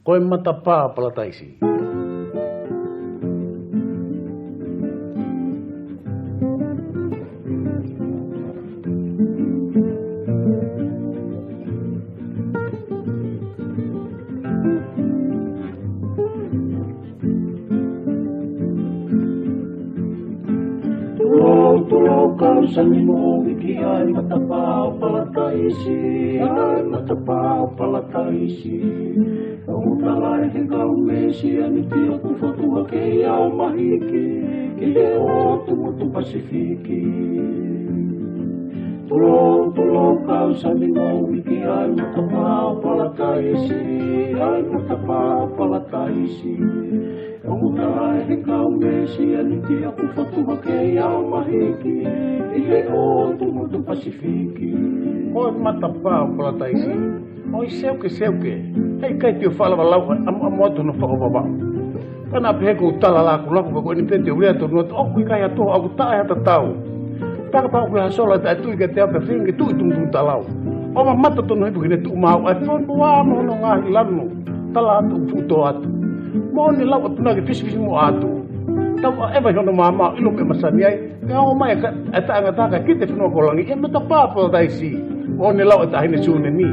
Koe matapā palataisi. Sani mo wiki ay matapao palataisi, ay matapao palataisi. Ang utalay hinggaw mesi aniti ako fotua kaya mahiki, kaya o tumutu Pasifiki. Tulong kau sani mo wiki ay matapao palataisi, ay matapao palataisi. Ang utalay hinggaw mesi aniti ako fotua kaya mahiki, kaya o tumutu Pasifiki. Koe matapā palataisi. Oi seu que. Hei kai tio fala walau amoto no whakawawau. Kana peheku tala laku ko ni pete urea tonu at okui kai atoa aku tae hata tau. Taka pa okui hasola ta tui ka te ape whingi tui tungtung talau. Oma mata tonu hipu kine tu mau ai whonu wano no ngahi lanu. Tala atu ufuto atu. Mo ni lau atu nage fisifisi mo atu. Tau ewa hono mama ilo me masani ai. Ka o mai ka atanga kite whenua kolangi. E mata pāpala taisi. Mo ni lau atu ahine sune ni.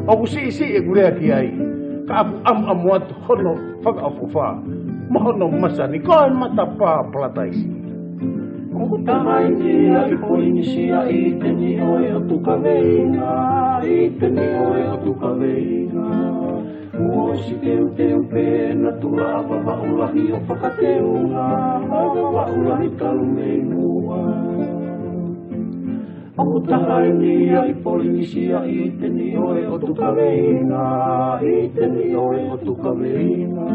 Aku si e gurea ki ai. Ka aku amuat hono whakaafuwha. Mahono masani koe matapā palataisi. Oku tahai ni ai poinisia i te ni oe o tuka veinga. I te ni oe o tuka veinga. Ua si teu pēna tula awa waulahi o whakateunga. Awa waulahi talu mei mua. Oku tahai ni ai poinisia i te ni oe o tuka veinga. I te ni oe o tuka veinga.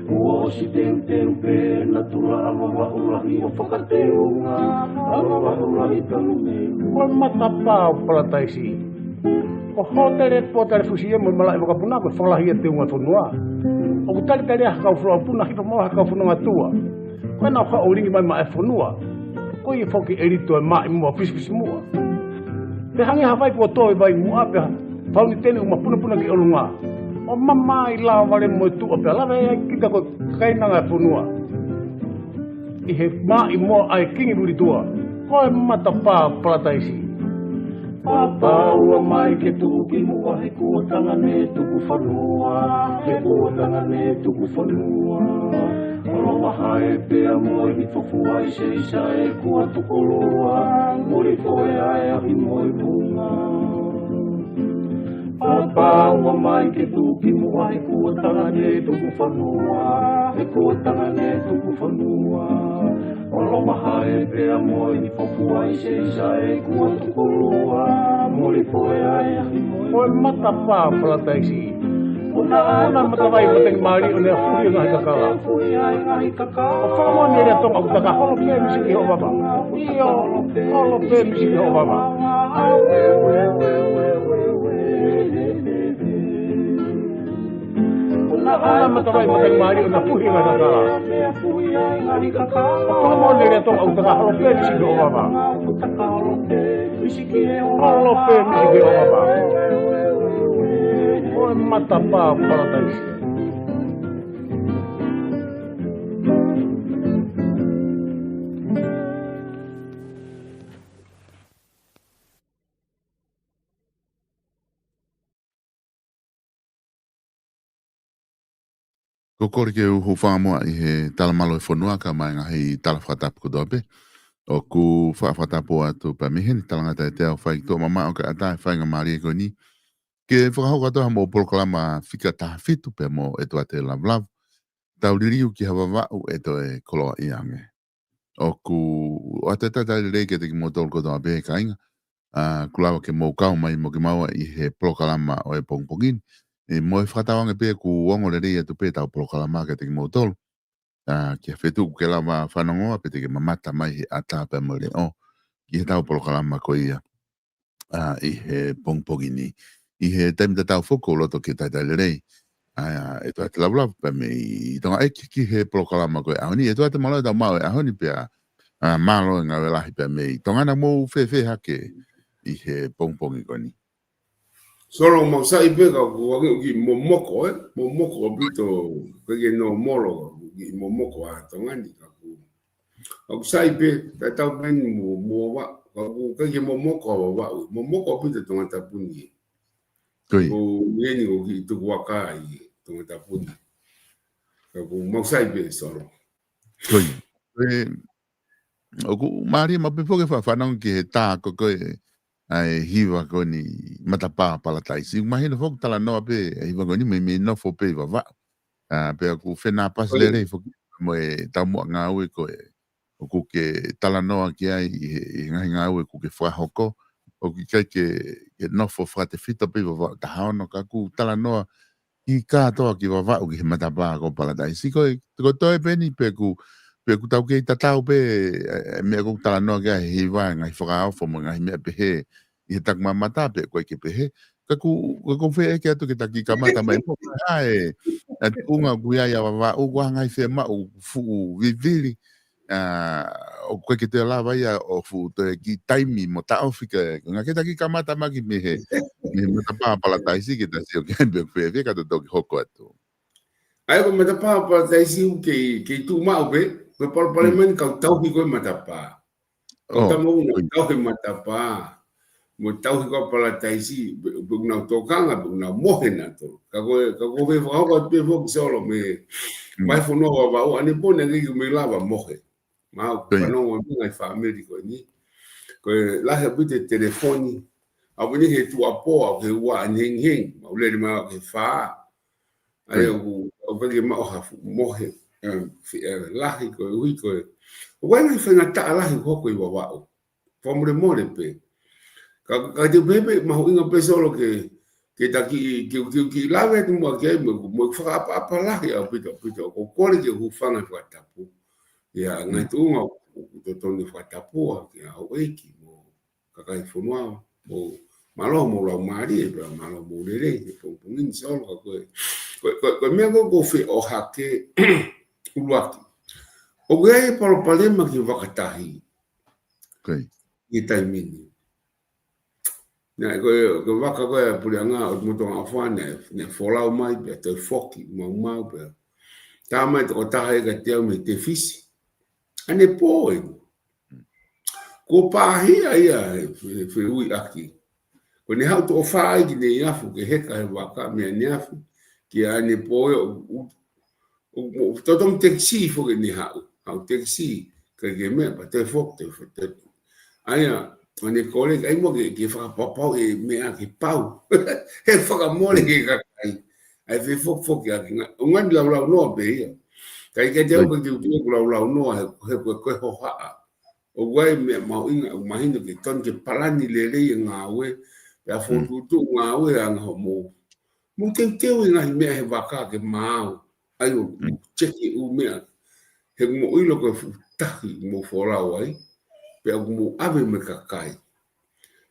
Ua si teu pēna tula awa waulahi o whakateunga. Awa waulahi talu mei mua. Koe matapā palataisi. O hotere potare fusia mo malai wakapuna ko whalahi te unga whanua. O ku tari haka ufua puna hipa mo haka whanua tua. Koe nau ka oringi mai ma e whanua. Koe i whoki erito e mai mua fisifisi mua. Te hangi hawai kua toi vai mua pia. Whauni tene uma puna ki olunga. O mamai lao wale mo tu o pia. Lawe e kita ko kainanga e whanua. I he mai mua ai kingi ruri tua. Koe matapā palataisi. Papaua mai ke tuki mua he kuatanga ne tuku whanua. He kuatanga ne tuku whanua. Oloa hae pea moi ni fofua i seisa e kua tukoloa. Muri foe ae ahi moi munga. Papaua mai ke tuki mua he kuatanga ne tuku whanua. He kuatanga ne tuku whanua. Oloa hae pea moi ni fofua i seisa e kua tukoloa. Muri foe ae ahi moi. Koe matapā palataisi. Una matawai mateng mari o nea furi ngahi kakala. O whakamoa ni rea tonga utaka holo pē misi ki ho baba. Iyo, holo pē misi ki ho baba. Una matawai mateng mari o nea furi ngahi kakala. O whakamoa ni rea tonga utaka holo pē misi ki ho baba. Holo pē misi ki ho baba. Koe matapā palataisi. Ko kore ke uhu whāmoa I he talamalo e whanua ka mai ngā hei talawhatapu ko dope. O ku whaafatapu atu pa mihen talangata e te au whai tō mama o ka atai whai ngā maari e koe ni. Ke whakahau katoa mo polokalama whika taha whitu pe mo e toa te lavlav. Tau ririu ki hawa wau e to e koloa I ange. O ku o ate tata rei ke te ki mo tolu kotoa pehe ka inga. Kulawa ke mo kau mai mo ke maua I he polokalama o e pongpongin. E mo e whakatawange pe ku ongo le rei atu pe tau polokalama ke te ki mo tolu. Ki a whetu ke lawa whanongoa pe te ke mamata mai he ata pe mo le o. Ki he tau polokalama ko ia. I he pongpongini. I he taimita tau whoko loto ke taitai le rei. E toa te lavlav pe me I tonga eki ki he polokalama koe ahoni. E toa te maloi tau mau e ahoni pe a malo ngā welahi pe me I tongana mou whewhe hake I he pongpongi koe ni. Solo mo sai pe ka ko ki momoko momoko bito ke no molo ki momoko a tongani ka ku o sai pe ta ta ben mo wa ka ku ke momoko wa momoko bito tongata puni ko ni o ki tu wa kai tongata puni ka ku mo sai pe solo Koi. O ku mari ma pe foke fa fanang ki he tā ko ai hiwa ko ni matapa pala tai si imagino fok tala no pe hiwa ko ni me no fo pe va pe ku fena pas le re fo mo e ta mo nga we ko o ku ke tala no ki ai nga we ku ke fa hoko o ki ke no fo frate fita pe va ta ha no ka ku tala no ki ka to ki va o ki matapa ko pala tai si ko to e pe ni pe ku tau ke tatau pe me ko tala no ke hiwa nga fa fo mo nga me pe he i tak mamata pe ko ke pe he ka ku fe ke to ke taki kamata mai mo ai at unga guia ya wa u wa ngai fe ma u fu vivili o ko ke te la vai o fu te ki taimi mo ta ofika nga ke taki kamata ma ki me he me mata pa pala tai si ke ta si o ke be fe ka to ki hoko atu ai ko mata pa tai si ke tu ma o pe ko parliament ka tau ki ko mata pa ko ta mo tau ki mata pa mo tau ko pala tai si bu na to kanga bu na mo he na to ka ko ve fa ko pe fo solo me mai fo no wa o ani po ne ki me lava mo he ma pa no mo ngai fa americo ni ko la he bu te telefoni a bu ni he tu apo ke wa ning hing ma le ma ke fa ai o ve ma o ha mo he la hi ko ui ko wa ngai fa na ta la hi ko ko wa o fo mo le pe ka te bebe ma ho inga pe solo ke ki lave tu mo ke mo fa pa la ya pito ko ko le ke hu fanga fa tapu ya ngai tu nga to ni fa tapu ya o eki mo ka kai funwa mo malo mo lo mari pero malo mo le ko ngin solo ko me ko fe o ha ke uati o gai por problema ki vakatahi i taimini na ko waka ko pulianga o moto afane ne folau mai be te foki mau be ta mai o ta he ka te me te fisi ane poi ko pa hi ai fe ui aki ko ne hau to fa ai ne yafu ke he ka waka me ne yafu ki ane poi o to tom taxi fo ke ni hau taxi ke me pa te fok te ai ane kole ai mo ke fa papa e me a ke pau e fa mole ke ka ai fe fok ya ngan la no be kai ke te ko tu la no he ko ho ha o wai me ma inga imagino ke ton ke palani le nga we ya fo tu nga we ang mo te nga me he vaka ke mau ai o cheki u me he mo ilo ko ta mo fora wai pe mo ave me kakai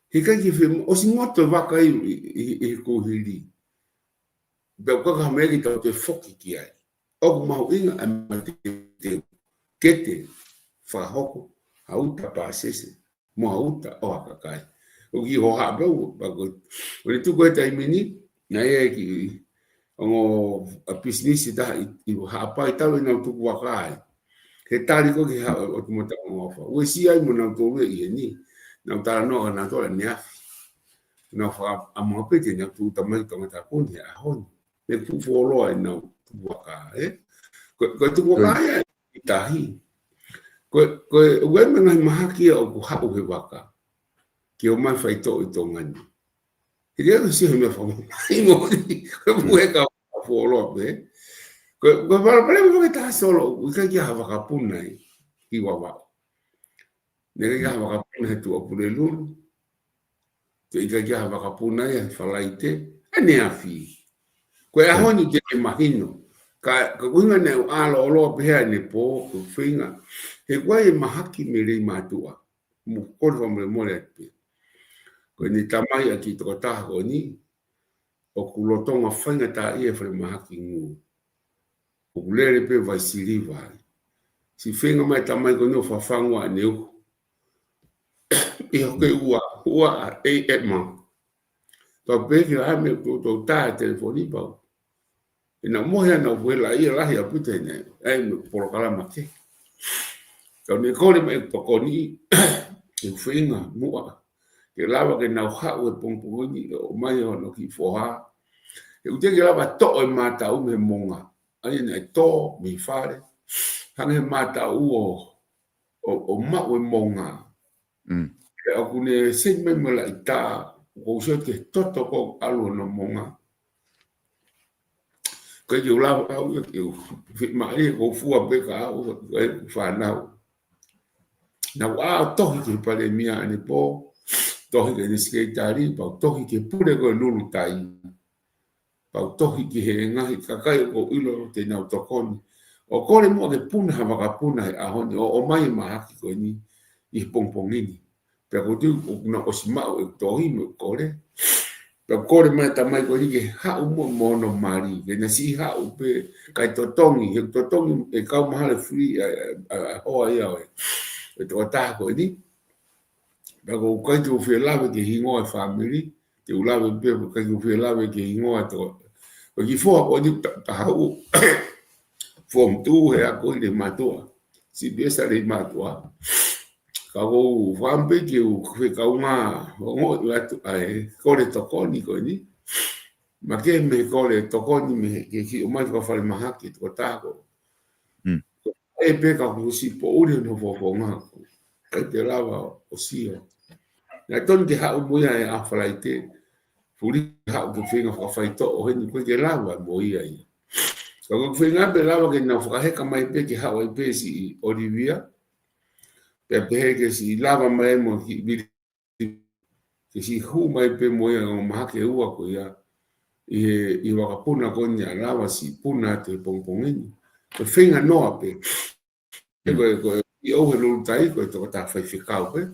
he kai ke fe o si moto vaka i ko hili be ko ka me ki te foki ki ai o ma inga a te kete fa hoko auta pa sese mo auta o kakai o ki ho ha be ba ko o le tu ko tai mini na e ki o a business da i ha pa i talo na tu wakai he tali ko ki ha o mo ta o fa o si ai mo na to we i ni na ta no na to ni a na fa a mo pe te na tu ta mai to ta ko ni a hon me fu fo lo ai na tu wakai ko tu wakai i tahi ko we me ngai mahaki o ku ha o he waka ki o mai fai to i to ngani ia si me fa mai mo ko e ka fo lo be ko para mo ta solo u ka ya va ka punai i wa wa ne ga va ka punai tu o pure lu te i ka ya va ka punai fa laite ane afi ko e honi ke imagino ka kunga ne alo lo pe ne po ku finga he guai mahaki me le matua mo ko me mo le pe ko ni tamai aki to ta ko ni o kulotonga fanga ta ia fa mahaki ngu o lele pe vai siliva si finga mai tamai ko no fa fangwa ne o ke ua e ma to pe ki ha me to ta telefoni pa ina mo ya na vuela ia la ya puta ne ai por kala ma ke to ne ko le me ko ni e finga mo ke lava ke na ha o pong ni o mai o no ki fo ha e u te ke lava to e mata u me monga ai ne to mi fare hange mata u o ma o monga e aku ne se me me la ita o se ke toto ko alu no monga ke yo lava au ke fit mai ko fu a be ka o fa na na wa to ki pale mia ni po tohi ke ni skateari pa tohi ke pure ko lulu tai pa tohi ke he ngahi kakai ko ilo te na tokoni o kore mo ke puna ha ka puna a honi o mai ma haki ko ni I pongpongini pe ko tu na osima o tohi mo kore pe kore mai ta mai ko ni ke ha mo mono mari ke na si ha o pe kai totongi e ka mahale free o ia e to ta ko ni Dago kai tu fe lave ke hingo e family te ulave pe kai tu fe lave ke hingo to o ki fo o ni ta hau fom tu he a ko de matua si besa de matua ka go vambe ke u fe ka uma o la tu ai ko le toko ni ko ni ma ke me ko le toko ni me ke ki o mai ko fa le mahaki to ta ko e pe ka ku si po u no fo nga kai te lava o si na ton ke ha mo ia a falaite furi ha ke finga fa faito o ni ko ke lava mo ia ia ko finga be lava ke na fa he ka mai pe ke ha o pe si Olivia pe ke si lava mai mo ki ke si hu mai pe mo ia o ma ke ua ko ia I wa ka puna ko nya lava si puna te pongpongeni ko finga no ape ko I o he lu tai ko to ta fa fikau pe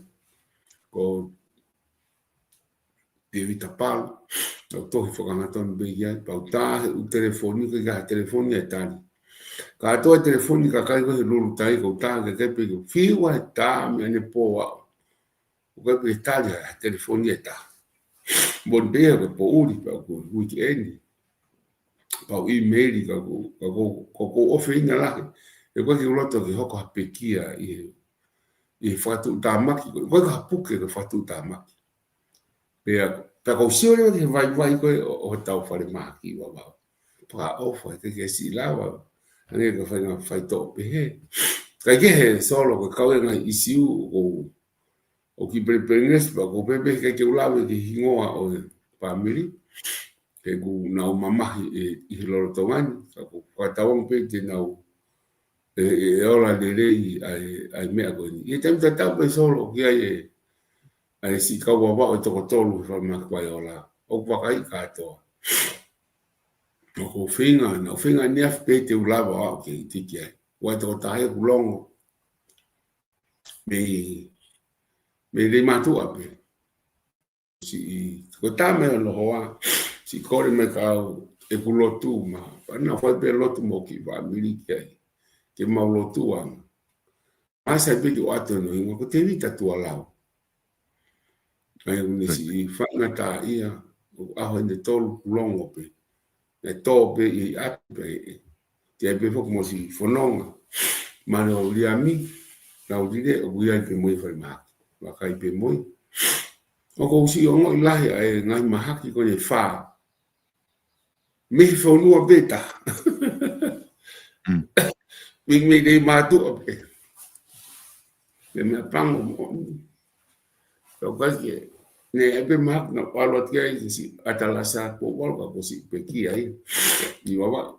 ko de vita pal o tohi whakangaton be ia pau tā u telefoni ka telefoni e tani ka toa telefoni ka kai ko he lulu tai ko tā ke kepe ko fiwa e tā me ane po o kepe e tali a telefoni e tā bon bea ko po uri pau ko weekend pau emaili ka ko ofe inga lahi e kwa ki uloto ki hoko hapekia I whatu tāmaki ko ka hapuke ko whatu tāmaki Pea ko siore ke vai ko o tau fare maki wa ba. Pa o fa ke si lava. Ane ko fai to pe he. Ka ke he solo ko ka nga isiu o ki prepenges pa ko pepe ke ulave ki hingoa o family. Ke ku na o mama I loro tongani ko tawang pe te na ola de rei ai me ko ni. E tem ta pe solo ki ai ai si ka wa o to tolu fa ma kwa ola o kwa kai ka to o finga ni afpe te ulava o ke tiki wa to ta e longo me le matu ape si ko ta me lo wa si ko me ka e kulo tu ma pa na fa pe lo tu mo ki va mi ke ma lo tu am asa be o ato no ko te vita tu ala ai un si fana ta ia o aho de tol longo pe e tope I ape te be fo como si fononga mano liami na udire o ia ke moi fa ma wa kai pe moi o ko si o ngoi lahi ai ngai mahaki ko le fa me fo no beta me de matu pe me pango o quasi ne ebe mak na palo tia si atalasa ko walka ko si peki ai ni baba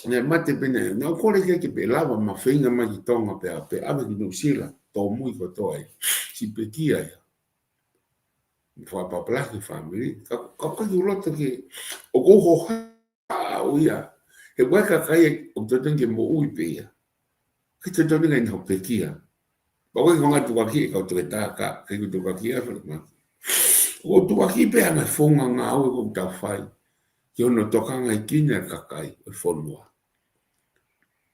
ne mate pene no kore ke pelava ma finga ma ki tonga pe ave ki no sila to muy ko to ai si peki ai fa pa pla ki family ka du loto ke o go ho o ia e wa ka kai o to tenge mo ui pe ia ki te to ni no peki ia ba ko nga tu ki ka to ta ka ke tu ki ia o tu aki pe ana fonga nga o ko ta fai ki ono toka nga kina kakai e fonua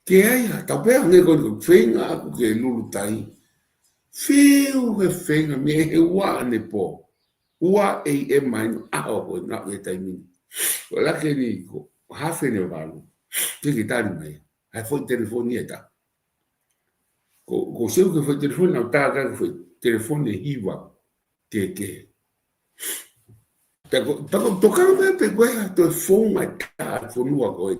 ke ai ta pe nga ko fenga ko ke lulu tai fiu he fenga me he wa ne po ua e mai a o na e taimi o la ke ni ko hafe ne valo ke tali mai ai foi telefoni eta ko se que foi telefoni na ta ka foi telefoni hiva que pero tocando pe guerra to phone mai ta fonu a ko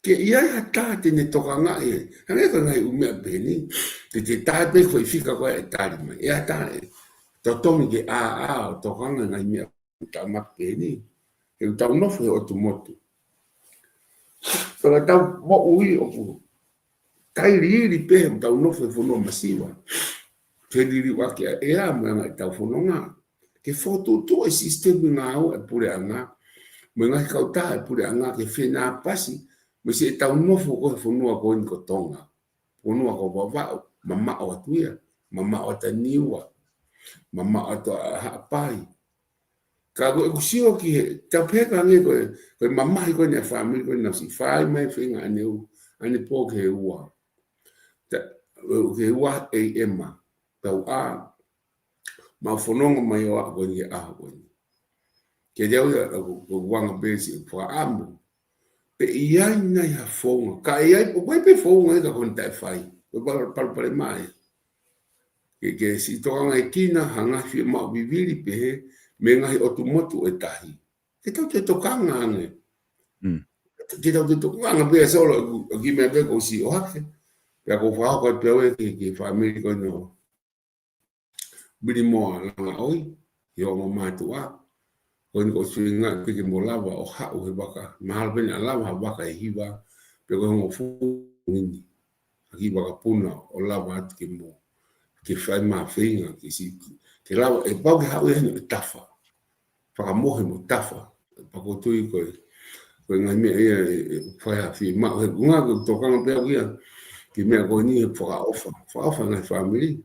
que ia ya ta te ne toka nga e ane ka ngai ume beni te ta pe foi fica ko e tali mai ia ta to tomi ke a toka nga ngai me ta ma beni e ta no foi automoto pero ta mo ui o pu kai ri pe ta no foi fono masiva te ri wa ke e a ma ta fono nga ke foto tu e sistema nga o e pure anga mo nga ka ta e pure anga ke fina pasi mo se ta no fo ko fono ko ni ko tonga fono ko va mama o tuia mama o ta niwa mama o ta pai ka go sio ki ta peka nge ko mama ko ni family ko na si fai mai finga ane po ke ua ta ke ua e ema ta a ma fonongo mai o ko ni a ko ni ke deu ko wanga besi for ambo pe ia na ya fonga ka ia ko pe fonga ka kon ta fai ko pa mai ke si to nga kina hanga fi ma bibili pe me ngai automoto e tahi ke tau te tokanga ane ke tau te tokanga pe solo ki me pe ko si o hake pe ko fa ko pe o ke family ko no bili mo la oi yo mama tua ko ni ko swinga ke mo lava o ha o baka mal ben lava baka e hiva pe ko mo fu ni ki baka puna o lava ke mo que faz uma feinha que se que lá é bom que há o tafa para morrer no tafa para que tu ko ngai me faz a firma uma tocando pela guia que me agonia para ofa na família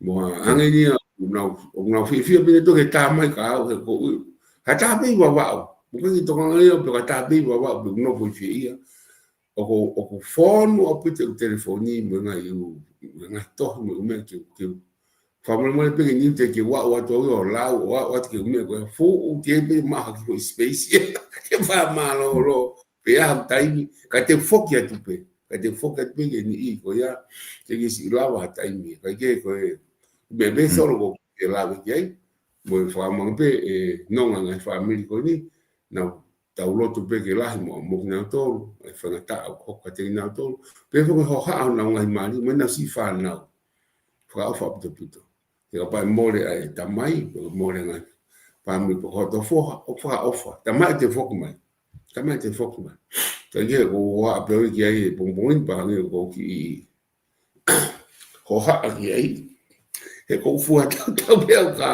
mo angenia não fia bem to que tá mais caro que ko tá bem babau porque tocando eu porque tá bem babau não foi fia o fone o telefone mo ngai ngai to me que família mo pe ni te que wa to o la wa que me ko fu o que be ma que space que va malo lo pe a time ka te foki tu pe ka te foki pe ni ko ya que si la wa time ka que ko bebe solo ko que la que mo família pe non ngai família ko ni na tau lotu pe ke lahi mo na tolu e whanga ta ko ka te na tolu pe fo ho ha na ngai mali me na si fa na fa fa puto e ka pa mole ai ta mai mole ngai pa mi ko to fo fa ta mai te fo mai ta mai te fo mai ta ge ko wa pe ki ai bon pa ni ko ki ho ha ki ai e ko fu ta pe ka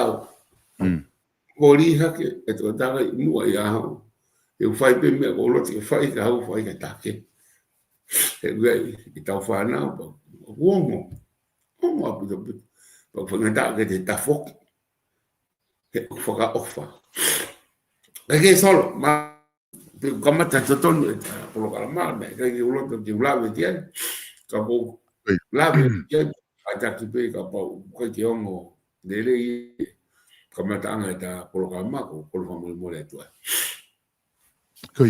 ko ri ha ke e to ta mu ai a eu fai pe me ko lo te fai ka ho fai ka take e gai i tau fa na uomo apu to pa fa na ke te ta fok ke foka ofa ke solo ma como tanto ton por lo calma me que ulo te lave tie ka po lave tie ata ki pe ka po ko ke ongo dele como tanga ta por lo calma ko por lo mo le tu Ko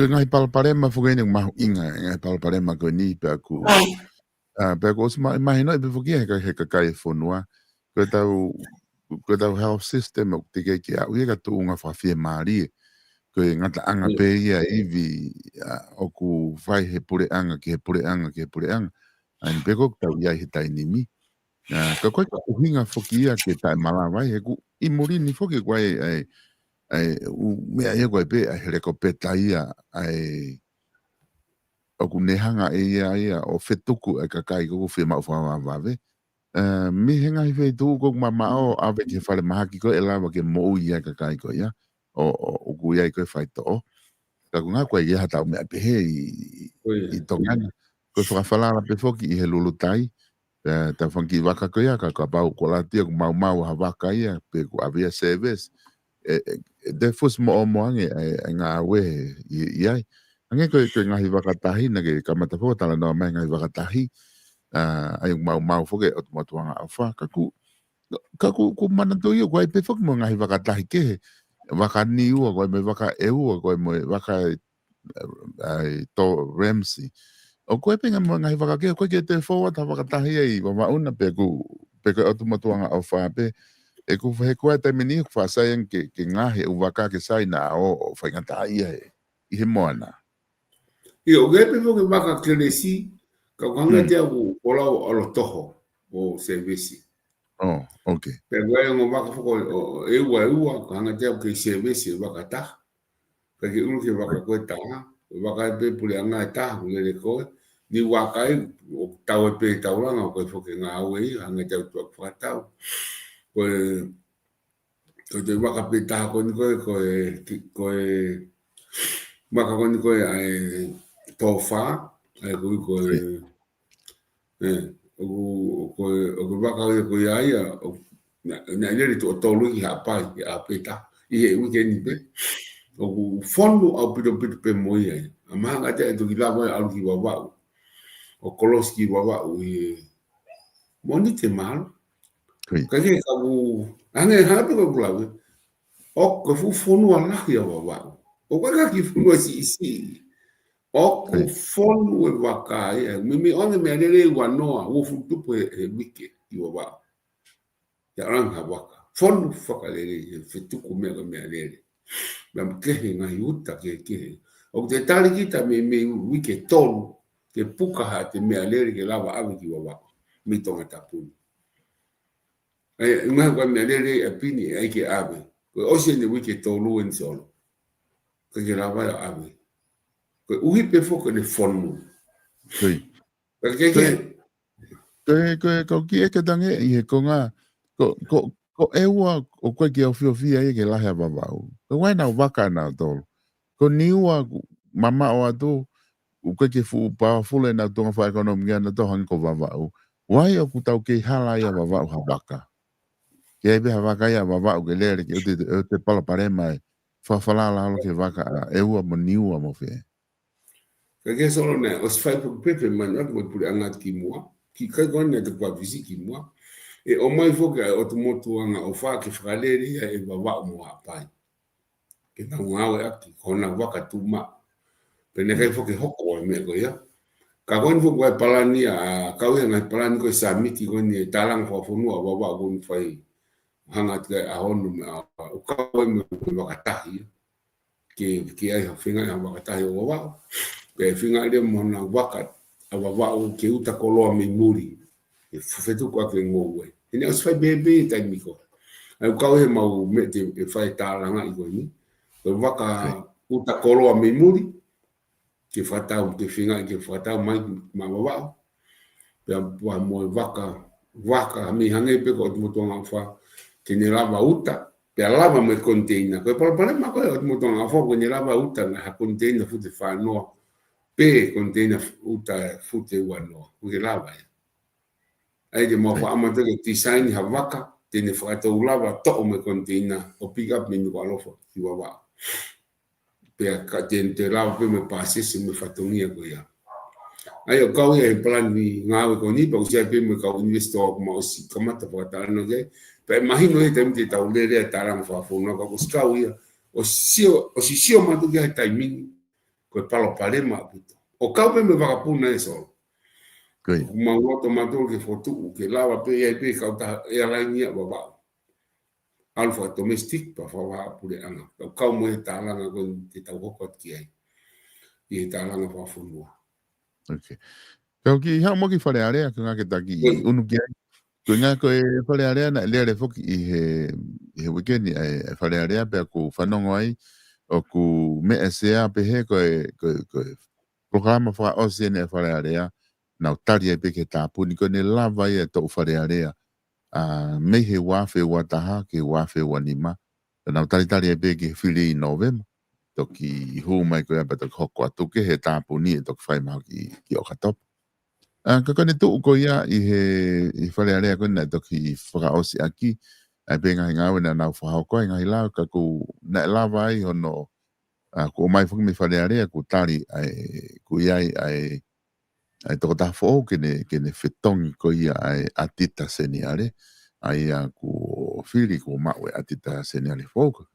ngai palparema fugaine mahu inga ngai palparema ko ni pe aku pe ko sma imagino pe fugia ka kai fonua ko tau health system o te ke au ia ka tu nga fa fie mari ko ngata anga pe ia ivi o ku vai he pure anga ke pure anga ai pe ko tau ia he tai nimi ka ko hinga fugia ke tai mala vai he ku imuri ni fugi kwai ai me ai ko pe a hele ko petaia ai o ku nehanga ia o fetuku e kakai ko fe ma fa va ve mi henga i fe tu ko mama o ave ke fale mahaki ko ela ke mo ia kakai ko ia o ku ia ko fai to ta ku nga ko ia ta me pe he i tongana ko fa fala la pe foki i he lulu tai ta fanki waka ko ia ka ba ko la tia ko mau ha waka ia pe ko avia service de fos mo ange nga we ia ange ko nga hi wakatahi na ke kamata fo tala no mai nga hi wakatahi ai mau fo ke o mo tuanga afa ka ku ka ku mana to yo ko pe fok mo ngai wakatahi ke waka ni ua ko me waka e ua ko mo waka ai to Ramsey o ko pe nga mo ngai waka ke ko ke te forward ha wakatahi ai wa una pe ko automatuanga au fa pe e ku he ko te mini fa sai ke ngahe u waka ke sai na o fa ngata ia i he moana I o gepe fo ke maka kleresi ka kanga te au ola o lo toho o service. Oh, okay. Pe wai ngo maka fo e ua kanga te au ke service waka ta. Ka ke ulu ke waka ko ta waka pe pule anga ta le ko ni waka e o tau pe tau langa ko fo ke nga we anga te au fa tau. Ko te waka pe ta ko ni ko maka ko ni ko ai tofa ai ko o waka ko ia na le to lu ki hapa a peta i e weekend pe o fondo au pito pe moia ama nga te to ki lava au ki wa o koloski wa i moni te mal ka ke ka bu ane ha pe ko lava o ko fu fono ala ya wa o ka ki fono si o ku fonu e waka e mi ona me ale wa noa wo fu tupo e wiki i wa ya ranga waka fonu fakale e fitu ku me ale me ke nga yuta ke o te tali kita me wiki tolu ke puka ha te me ale ke lava ave ki wa mi tonga tapu e nga wa me ale e pini ai ke ave o se ne wiki tolu en solo ke lava ave uhi pe foka le fonu. Koi. Ko ki e ke tange i he konga ko e ua o koe ki au fia e ke lahe a wawau. Ko waina o waka na tolu. Ko ni ua mama o atu u koe ke fu pawafule na tonga wha ekonomia na tohangi ko wawau. Wai o kutau ke hala ia wawau ha waka. Ke ebe ha waka ia wawau ke lere ke o te palapare mai. Whawhalala halo ke waka e ua mo ni ua mo fie. Ka ke solo na o sfai pu pepe manat mo puri angat ki mua ki kai gon na te kwa visi ki mua e o mai fo ka o motu anga o fa ke fraleri e baba mo apai ke na ngau e ki kona waka tuma pe ne kai fo ke hoko me go ya ka gon fo kwa palani a ka u na palani ko sa miti gon ni talang fo fo no baba gon fai hanga te a honu o ka mo waka tahi ke ai finga na waka tahi o wa pe finga le mona waka a wa ke uta koloa me muri e fetu kwa ke ngowe ine os fai bebe tai miko ai ka he mau me te fai talanga i goni o waka uta koloa me muri ke fata ke finga ke fata mai ma wa pe wa mo waka mi hange pe ko mo tonga fa ke ne lava uta pe lava me container ko problema ko mo tonga fa ko ne lava uta na container fu te fa no pe container uta fute wano ke lava ai de mo fa amate ke design ha waka te ne fa to lava to me container o pick up me ko alofo ki wa pe ka te lava pe me passe se me fatongia ko ya ai o ka e plan ni nga ko ni pa usia pe me ka investor ko mo si kamata pa ta no ke pe imagino e te ta ulere ta ran fa fo no ko ska uia o si ma tu ke timing ko palo palema puto o kaupe me vagapuna eso Koi ma ngoto matul ke fotu ke lava pe e pe ka ta e la nia baba alfa domestic pa fa pule anga o kau mo ta la ko te ta ko ki ai e ta la fa funu okay ko ki ha mo ki fale area ko nga ke taki unu ki ko nga ko e fale area na le foki i he weekend e fale area pe ko fanongo ai o ku me SCA pe he ko programa fa o se ne fale area na tari e pe ke tapu ni ko ne lava e to fale area a me he wafe wataha ke wafe wanima na tari e pe ke fili november to ki hu mai ko pa to ko atu ke he tapu ni to fai ma ki o katop ka kone tu ko ia i fale area ko na to ki fra o si aki ai pe nga nga na fa ko nga ila ka ku na lava ai ono ko mai fu mi fale area ku tari ai ku ia ai to ta fo ke ne fetongi ko ia ai atita seniare ai a ku fili ku mawe atita seniale foka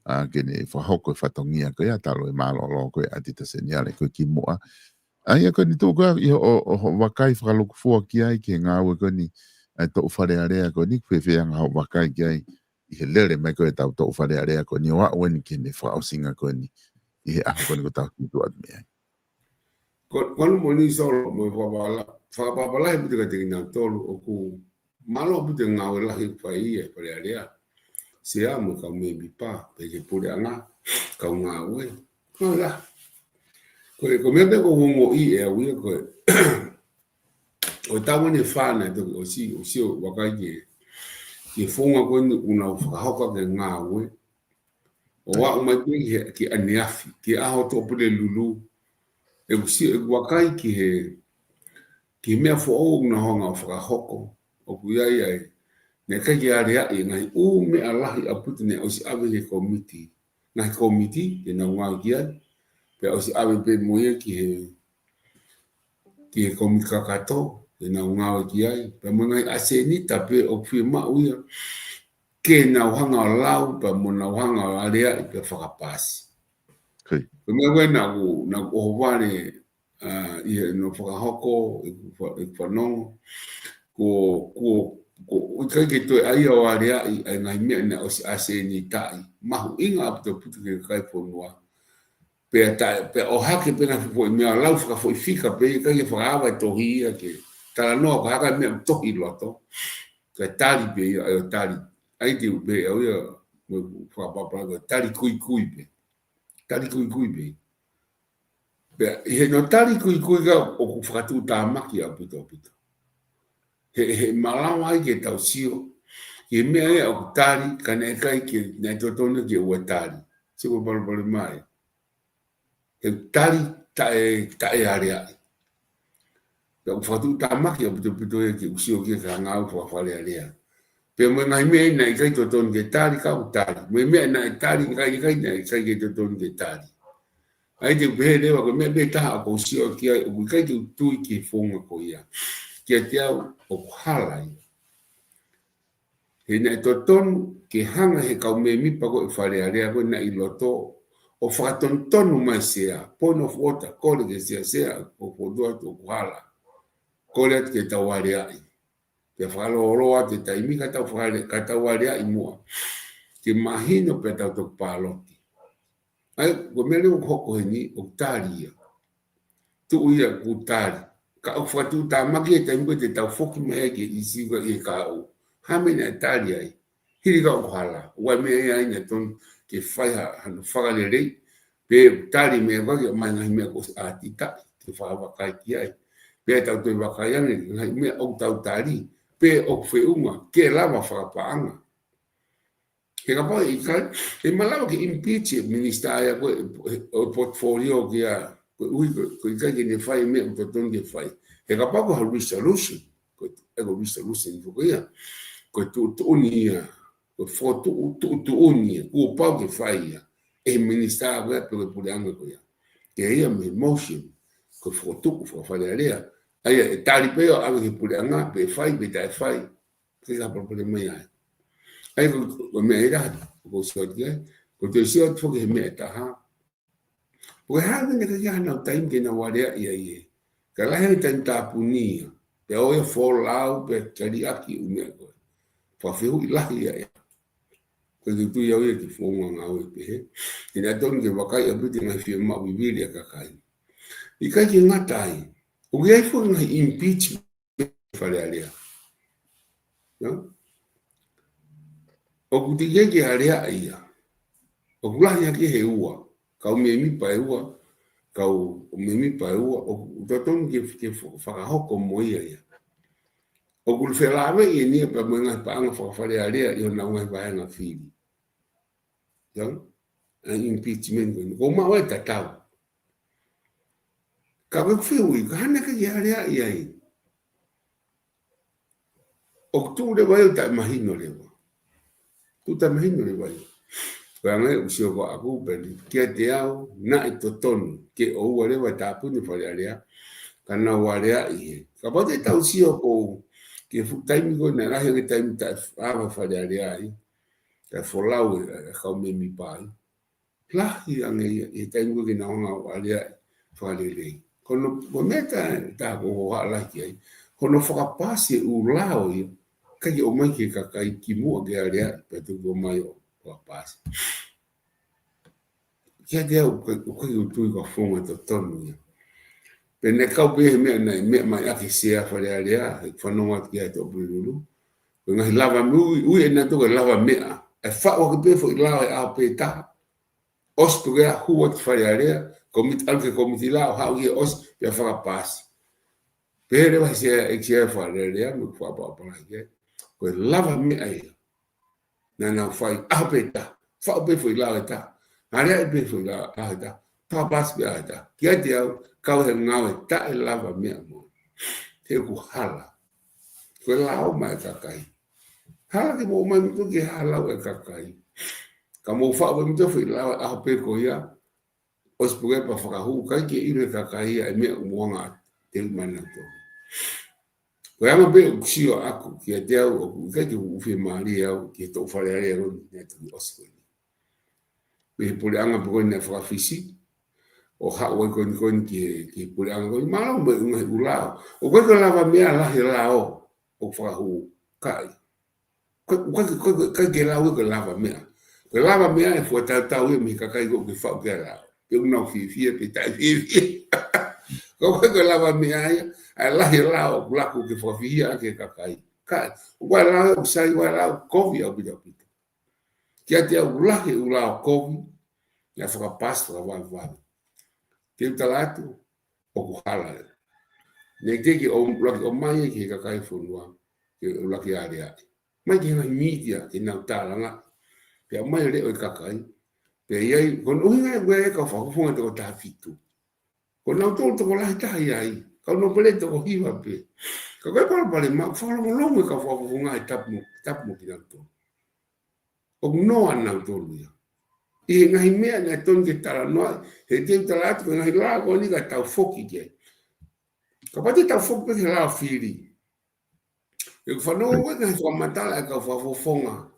a kene whahoko e whatongia koe a talo e malolo koe atita seniale koe ki moa ai a koe ni tō koe i o wakai whakaloku fua ki ai ki ngā ue koe ni ai tō whare area koe ni whewheanga ho wakai ki ai i he lere mai koe tau tō whare area koe ni o a uen kene whaosinga koe ni i he aho koe ni ko tau ki tuat mea Kono mo ni solo mo whakapapala he puti ka te kina tolu o ku malo puti ngā ue lahi whai e pare area se amo ka me bipa pe ke pure ana ka ngā ue ko la ko me pe ko ngo I e ue ko o tawo ni fana to o si o wakai ki fonga ko una whakahoka ke ngā ue o wa mai ki aniafi ki aho to pure lulu e usi e wakai ki mea fo na honga whakahoko o kuiai ai ne kai area e ngai u me alahi a puti ne o si ave he komiti ngai komiti e na ngā kia pe o si ave pe moe ki he komika kato e na ngā kia pe mga asenita pe o phi ma uia ke na hanga lau pe mo na hanga area pe whakapasi pe mga na o wale I no whakahoko I whanongo ko kai ke toi ai o area I ngai mea na o si ase ni tai mahu inga apto putu ke kai whanua pe o hake pe na fo mea lau whakafo I fika pe kai ke whakawa I tohi ia ke tala noa ko haka mea tohi loto kai tali pe ai o tali ai te pe au ia whakapapara tali kui pe tali kui pe he no tari kui ga o ku whakatu tāmaki a pito. He malawa ai ke tau sio. He mea e o tari ka ne kai ke ne totone ke ua tari. Siko paru mai. He tari ta e area. Pe o whakatu tāmaki a pito e ke usio ke ka ngau whawhare area. Pe mo ngai mea ina I kai totone ke tari ka u tari. Me mea ina I tari kai ke totone ke tari. Ai te behe lewa ko me be taha ko sio ki ai o kai te tui ki fonga ko ia. Ki te au o hala ia. He nei totonu ke hanga he kau me mipa ko whare area ko na I loto o whakatontonu mai sea. Point of water, kore ke sea o podua to hala. Kore at ke taware ai. Te whalo oroa te taimi ka taware ai mua. Ke mahino pe tau to paloti. Ai ko mele o hoko ni o tari tu ia ku tari ka o fatu ta magi te ngo te tau foki me ke isi ko e ka o ha me na tari ai hiri ka o hala wa me ai ne ton ke fai ha no fagale rei pe tari me va ke mai ngai me ko atita ke fa va kai ki ai pe tau to va kai ai ngai me o tau tari pe o fe uma ke lava fa paanga Che poi e malawa che impeach ministaia o portfolio che ha quei che ne fai me un ton che fai e capo ha resolution e go resolution che tu unia o foto tu unia o pau che fai e ministaia per puliamo qua che io mi motion che foto che fare area ai tali peo anche puliamo per fai per fai che ha problema ai ai ko me era ko so dia ko te sio to ke me ta ha ko ha ne ke ya na time ke na wale ia ka la he tenta punia pe o fall out pe kali aki u me ko fa fe u la ia ko tu ya o ke fo nga o pe ina don ke wakai a buti na fi ma bibili ka kai I ka ke ngatai o ge fo na impeachment fale alia no o kutige ke area ia o kula ke he ua ka o me mi pa ua ka o me mi pa ua o toton ke fa hoko mo ia o kul felave e ni pa mo nga pa nga fa fare area io na nga va nga fili ya an impeachment ko ma wa ta tau ka ba fiu ka na ke area ia octubre vai ta imagino le tu también no le vai. Porque usio ko aku beli ke te au na itoton ke o wale wa tapu ni fale area kana wale ai. Ka pate ta usio ko Ke fu taimi ko na rahi ke taimi ta ava whare ai. Ka wholau e kau me mi pai. Lahi ange e taimi ko ke na honga o alea whare rei. Kono ko meta ta ko ho ala ki ai. Kono whakapasi u lao i kai o mai ke kakai ki mua ke alea pe tu ko mai o whakapasi. Kia dea o kai o tui ka whonga to tonu ia. Pene kau pe mea mai aki sea whare alea whanonga ki ai to purulu. Ngahi lava ui e na toka lava mea. E whao ke pe fo i lao e a pe ta. Os tu gea hua ki whare alea. Komit alke komiti lao hao ki os pe a whakapasi. Pere wa sea e kia whare alea me kua pāpana ke. Koe lava mea ia. Na nau whai a pe ta. Whao pe fo i lao e ta. Harea e pe fo i lao a ta. Pāpasi pe a ta. Kia te au kau he ngau e ta e lava mea mo. Te ku hala. Koe lao mai kakai. Hala ke mo mai mito ke hala e kakai. Ka mo wha o mito whi lawa a pe ko ia. O spuge pa whakahu kai ke ire kakai e mea umuanga te mana to. Koe ama pe o kusio aku ki a te au o kai ke uwhi maari au ki e tau whare are roni ne tu osko. Pe pole anga pe koe ne whakawhisi. O hao e koe ki pole anga koe. Mara me unga he ulao. O koe koe lava mea lahi lao o whakahu kai. Kai ke lau ke lava mea. Ke lava mea e fua tau e mi kakai ko ke whau ke lau. Ke unau whiwhia pe tai whiwhia. Ke lava mea ia. Ai lahi lau laku ke whiwhia ke kakai. Kai. Wai lau e usai wai lau kovi au pita pita. Kia te au lahi u lau kovi. Ia whakapas whakawai. Te utalatu o kuhala. Nei teki o mai ke kakai whunua. Ke ulaki are ai. Mai ke ngai media ke nau tālanga. Pe mai reo e kakai. Pe iai, kon uhinga e wea e ka whakufunga te ko tā fitu. Kon nau tō toko lahi tahi ai. Kau no pele toko hiwa pe. Ka koe pale ma whakalongo e ka whakufunga e tapu ki nau tō. O noa nau tō luia. I ngai mea ngai tōn ke tala noa. He te utala atu ngai laa ko ni ka tau foki ke. Ka pati tau foki pe ke laa whiri. E whanonga koe ngai whamatala e ka whafofonga.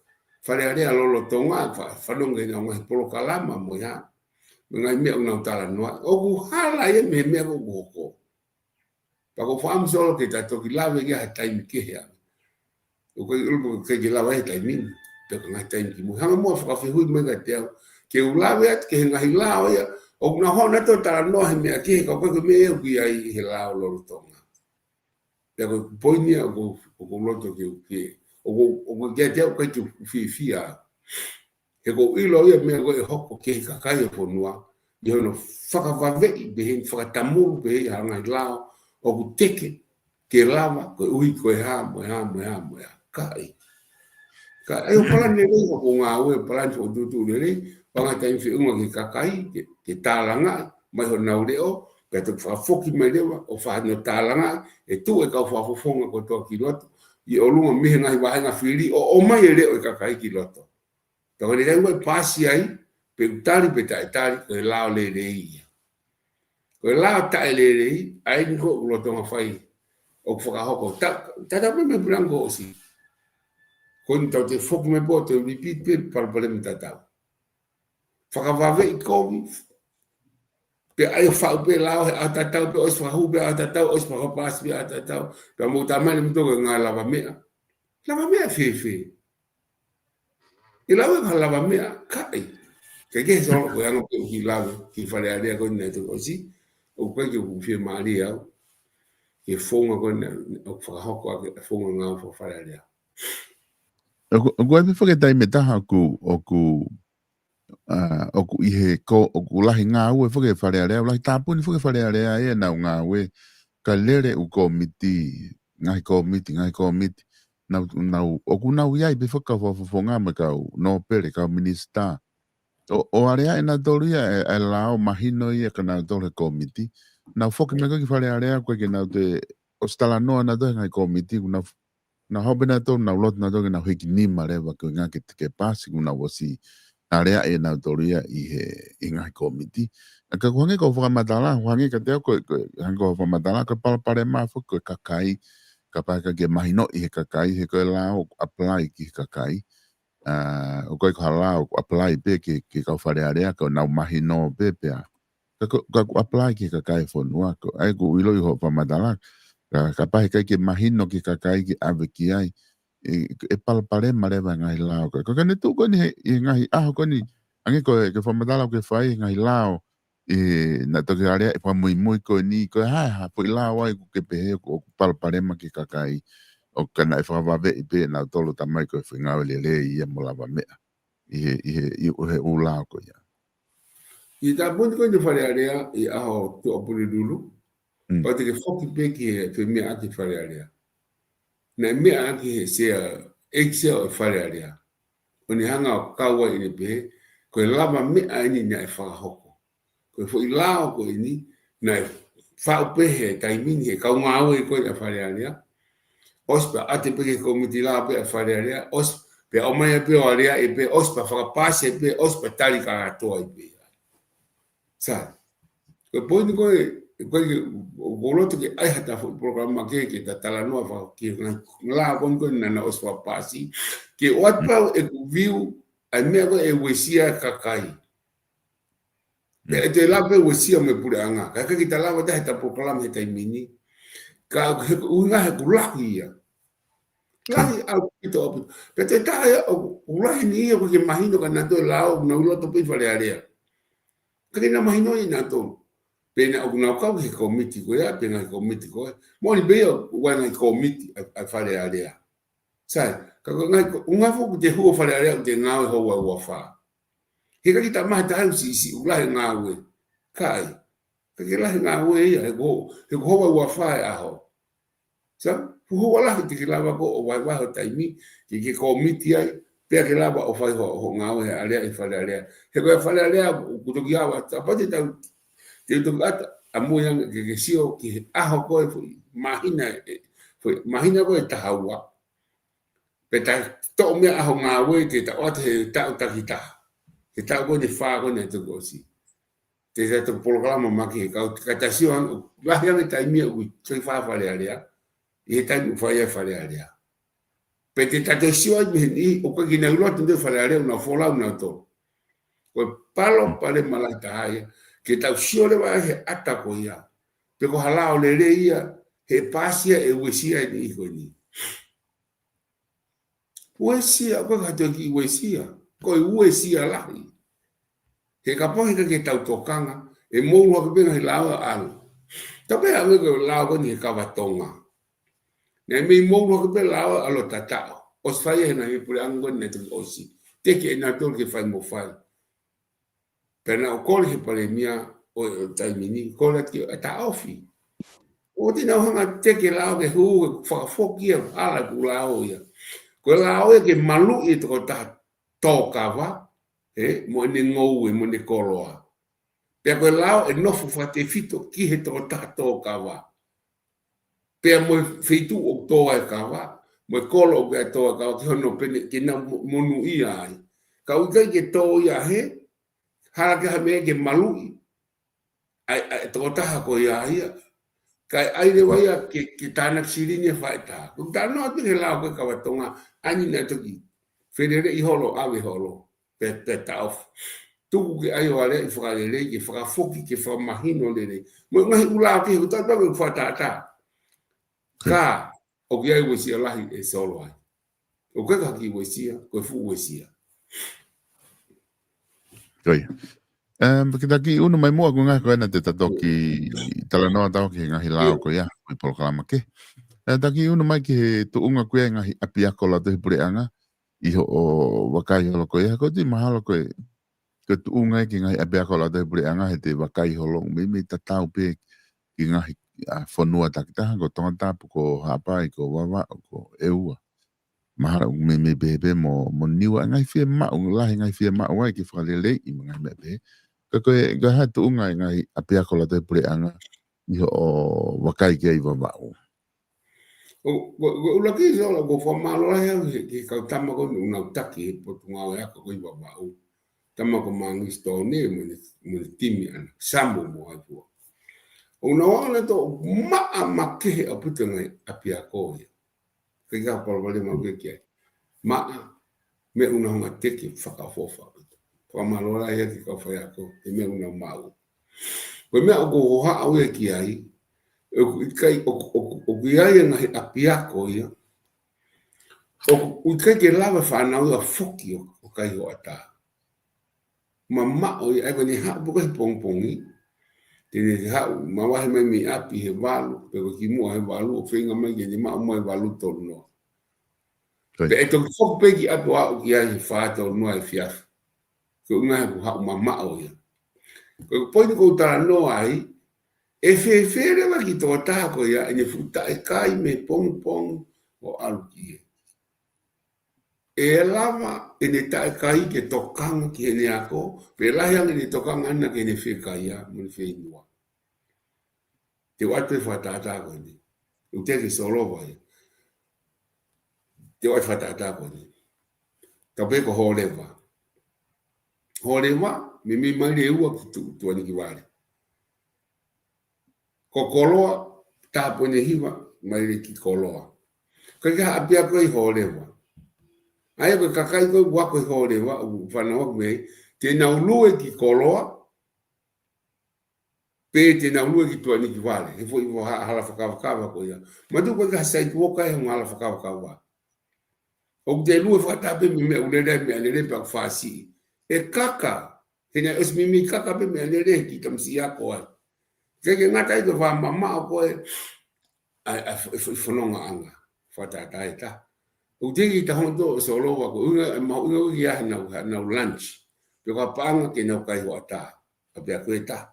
Wharearea lolo tonga, whanonga i ngai polo kalama mo ia. Ngai mea unau tala noa. O ku hala ia me mea ko kuhoko. Pako whaamsolo ke tatoki lawe kia ha taimi kehea. O koe ulpo ke lawe he taimini. Peko ngai taimi ki mo. Hanga mua whakawhihui mega te au. Ke ulawe atu ke ngai lao ia. O kuna hona to tala noa he mea kehe. Ka koe mea au ki ai he lao lolo tonga. Peko poinia o ko loto ke o ke te au kai tu fia. He ko ilo ia mea koe hoko ke kakai o ponua. I hono whakawawei behe whakatamuru behe hangai lao. O ku teke ke lava koe ui koe moe ha. Kai. Kai o palane rei o ngā ue palane o tutu rei. Pangatai whiunga ki kakai ke tālanga mai ho nau reo. Ka te whafoki mai rewa o whahano tālanga. E tu e kau whafofonga ko toa ki loto. I o lunga mihe ngai wahenga whiri o mai e reo e kakai ki loto. Tako ni rei wai pasi ai, pe utari pe tae tari, koe lao le rei. Koe lao tae le rei, ai ni ko uloto nga whai, o whakahoko. Tata pe me brango o si. Koe ni tau te whoku me po, te repeat pe palpale me tatau. Whakawawe i komi, pe ai whau pe lao he a tatau, pe ois whahu pe a tatau, ois whakapasi pe a tatau, pe a moutamane me toka ngā lava mea. Lava mea whewhe. I lawe ka lava mea kai. Ka ke so ko anga pe ki lawe ki whare area ko nei to osi. O koe ke uwhia maari au. Ke whonga ko nei o whakahoko ake whonga ngā o whare area. O koe pe whaketai me taha o ku ihe ko o ku lahi ngā ue whare area. Lahi tāpuni whare area e nau ngā ue. Ka lere u komiti. Ngai komiti. Nau, o ku nau iai pe whakawhafonga me kau no pere kau minista. O area e nā toru ia e lao mahino ia ka nau toru komiti. Nau whoki me koe ki whare area koe ke nau te o stala noa nā toru ngai komiti. Nau hope nā toru nau lotu nā toru nau hiki nima rewa koe ngā ke pasi ku nau wasi area e nau toru ia i ngai komiti. Ka kuhange ko whakamatala, huange ka teo koe hango whakamatala ka palapare maa koe kakai. kapaka ke mahino I he kakai he koe lao apply ki he kakai o koe ko halao apply pe ke kau wharearea ko nau mahino pe pea ka apply ki kakai whanua ko ai ko ilo I ho pamadala ka pahe kai ke mahino ki kakai ki ave ki ai e palpare marewa ngai lao ko kane tu ko ni he ngai aho ko ni ange ko ke whamadala ke whai ngai lao na toki area e pa muy ko ni ko ha po la wa ke pe ko palparema ki kakai o kana e fa ve pe na tolo tamai ko finga le I mo la va me I o la ko ya I ta bon ko ni fare area I aho to opuri dulu o te ke foki pe ki te me aki fare area na me aki se excel fare area o ni hanga kawa I pe ko lava me ani na e fa hoko ko foi lao ko ini na fa pe he taimini he ka nga o ko e fare area ospa ate pe ko mitila pe fare area os pe o mai pe o area e pe ospa fa passe pe ospa tali ka to I pe sa ko poi ko o loto ke ai hata fo programa ke ta tala no fa ke la bon ko na ospa pasi ke o pa e viu a me ko e wesia kakai te la pe wesia me pure anga ka kita la wata ta proclam he taimini ka unga he kula ia lai au kito op pe te ta o lai ni ko ke mahino kana to lao na ulo to pe fale area ka na mahino ina to pe na o na ka ke komiti ko ya pe na komiti ko mo ni be o wa na komiti a fale area sai ka unga fo te hu fale area te na ho wa fa he ka kita mata si ula nga we kai ka ke la nga we ya go he go wa fa a ho sa fu wala te ke la go wa taimi ke komiti ai pe ke la o fa ho nga we ale e fa ale he go fa ale ku to ya wa ta pa te to ata amu yang ke sio ki a ho ko mahina ko ta hawa pe ta to me a ho nga we ke ta o te ta kita que está con de fago neto gosi te já to programa maki ka ta si on va ya me ta mi u sei fa fare area e ta mi fa ya fare area pe te ta to si on ni o ko ki na lo de fare area una fola una to ko palo pale malata ya que ta si le va ata ko ya pe ko hala o le ia he pasia e wesia ni ko ni wesia ko ka to ki wesia ko wesia la he ka pohi ke tau tokanga e mo lo ke pena la al ta pe ave ko la ko ni ka batonga ne me mo lo ke la alo tata o sfai na e pure ango ne to osi te ke na to ke fai mo fai pena o kol he pare mia o taimini ko la ki ta ofi o ti na hanga te ke la ke hu fa foki ala ku la o ya ko la o ke malu I to ta tokava mo ne ngou mo ne koloa pe ko lao e no fu fate fito ki he to tato kawa pe mo fitu o to e kawa mo kolo ke to kawa ki no pe ki na monu ia ka u ke to ia he hala ke ha me ke malu ai to ta ko ia ka ai le waya ke tana sirine faita ku ta no te lao ke kawa tonga ani na to ki federe I holo ave holo pe off tu ke ai wale I fra le ke fra foki ke fra mahino le mo ngai ula ke ta ba ko fa ta ka o ke ai wesi ala e solo ai o ke ka ki wesi ko fu wesi oi porque daqui uno mai mo ko ngai ko na te toki tala no ta ki ngai lao ko ya ko programa ke daqui uno mai ke tu unga ku ngai apia ko la te pure anga I ho wakai ho ko ya ko ti mahalo ko ke tu unga ki ngai apia ko la te pure anga he te wakai ho lo me ta tau pe ki ngai fonua ta kita ko tonga ta ko hapa ko wawa ko eua mahalo me bebe mo niwa ngai fie ma la ngai fie ma wa ki fa le I ngai bebe ko ga ha tu unga ngai apia ko la te pure anga I ho wakai ke I wawa o la ki so la go fa malo la ki ka tama ko una taki po tunga ya ko I baba o tama ko mangi sto ne mo timi an sambo mo ai po O na wanga to maa make a putangai a pia ko ia. Kai ka palapale ma ke maa me una hunga teke whakafofa. Whamalora ia ki ka whaiako e me una mau. Koe mea o ko hoa au e ki ai, o ki ai ngahi a piako ia, o kai ke lawa whanau a whoki o kai ho ata. Ma mao ia, eko ni hao buka hi pongpongi, tene te hao, ma wahe mai mi api he walu, peko ki mua he walu, o whenga mai ke ni mao mai walu tolu noa. Pe e toki whoku peki apo au ki ai he whātau noa e fiafi. Ko unga he hao ma mao ia. Ko poini ko tala no ai e fe rewa ki to ta ko ya ni futa e kai me pong o alki e lava e ne ta kai ke tokanga ki ne ako pe la yang ni tokanga na ke ne fe kai ya mun fe inua te wate fa ta ko ni u te ki solo vai te wate fa ta ko ni ta pe ko holeva mi mai le ua tu ani ki wale ko koloa tapo ne hiwa mai le ki koloa ka ka apia ko I holewa ai ko kakai ko wa ko holewa u fana o me te na ulu e ki koloa pe te na ulu e ki tu ani ki wale e foi hala whakawakawa ko ia ma tu ko ka sai ko ka e hala whakawakawa o te lu fa tape me ulele me alele pa fasi e kaka tena os mimi kaka pe me alele ki tamsi ko ai que ngata I ko va mama ko a fononga anga fata taita o dingi ta hondo solo wa ko ma u ya na lunch pe ko panga ke no kai wata a pe ko eta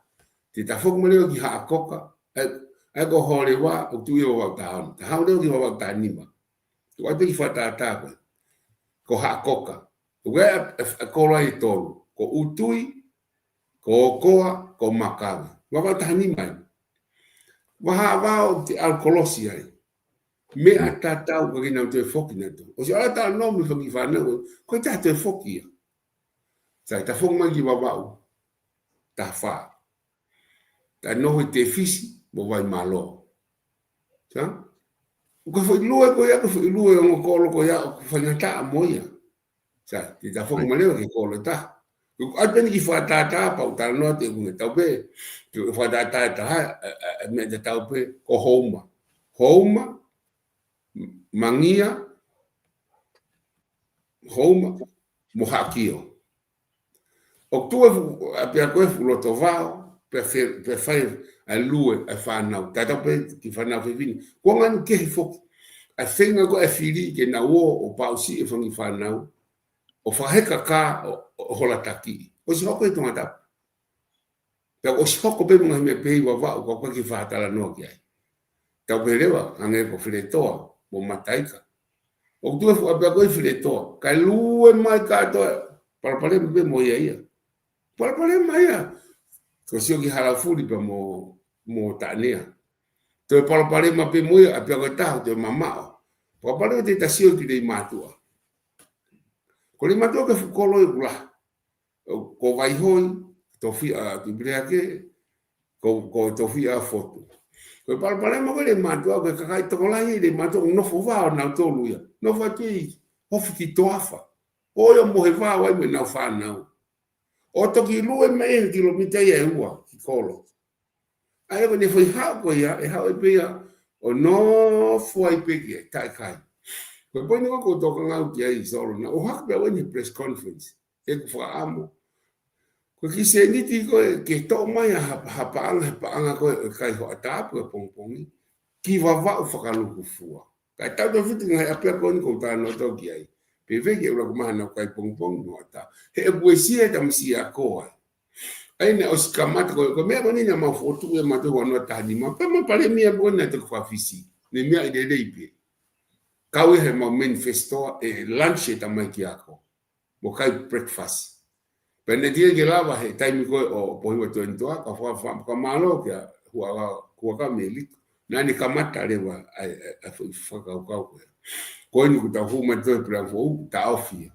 ti ta fok mele ki ha koka ai ko hore wa o tu yo wa ta ha o ki wa ta nima to ai pe fata ta ko ha koka o ga ko lai tolu ko utui ko koa ko makawe wa ta ni mai wa va te alkolosi ai me atata o ke na te foki na to o se ata no me foki fa na ko ta te foki sa ta foki mai wa va ta fa ta no te fisi mo vai malo sa ko foi lue ko ya ko foi lue o ko ko ya fa na ta moia sa ti ta foki mai ke ko ta Apen ki fa ta pa uta no te ku ta be tu fa ta me te ta pe ko homa mangia homa mohakio o tu a pe ko fu lo tovao pe fa a lue a fa na ta pe ki fa na fe vini ko ngan ke fo a fenga ko a fili ke na wo o pausi e fa na o fa heka ka o hola taki o si hoko e tonga tapu pe o si hoko pe mga me pei wa wa o kwa ki whaatala no ki ai tau perewa ange ko filetoa mo mataika o tu e fu apea koe filetoa ka lue mai katoa parapale me mo ia parapale mai ia ko si o ki halafuri pa mo taanea to e parapale ma pe mo ia apea koe tahu te mamao parapale te tasio ki dei matua ko le matua ke fukolo i kula ko vai hoi tofi a tibreke ko tofi a foto ko parapare mo le matua ke kakai to lai le matua no fo va na to luia no fa ti ofiki toafa o yo mo va wa me na fa na o to ki lu me kilomita ia ua ki kolo ai ko ne foi ha ko ia e ha e pe o no foi pe ki kai ko poi no ko to kan au ki ai solo na o hak be wani press conference e ko fa amo ko ki se ni ti ko ke to mai ha pa ko kai ho ata ko pongpongi ki va o fa kalu ku fua ka ta do fitu ngai apia ko ni ko ta no to ki ai pe ve ke ro ma na kai pongpong no ata he poesia ta msia ko ai ne os kamat ko me ko ni na ma foto e ma to no ta ni ma pa ma pare mi e bona te ko fa fisi ne mi ai de pe kawe he mo manifesto e lunch ta mai ki ako mo kai breakfast pene dia ke lava he time ko o po hiwa to entoa ka fa ka malo ke hua ka meli nani kamata lewa a fa ka ko ni ku ta fu ma to pra fu ta ofia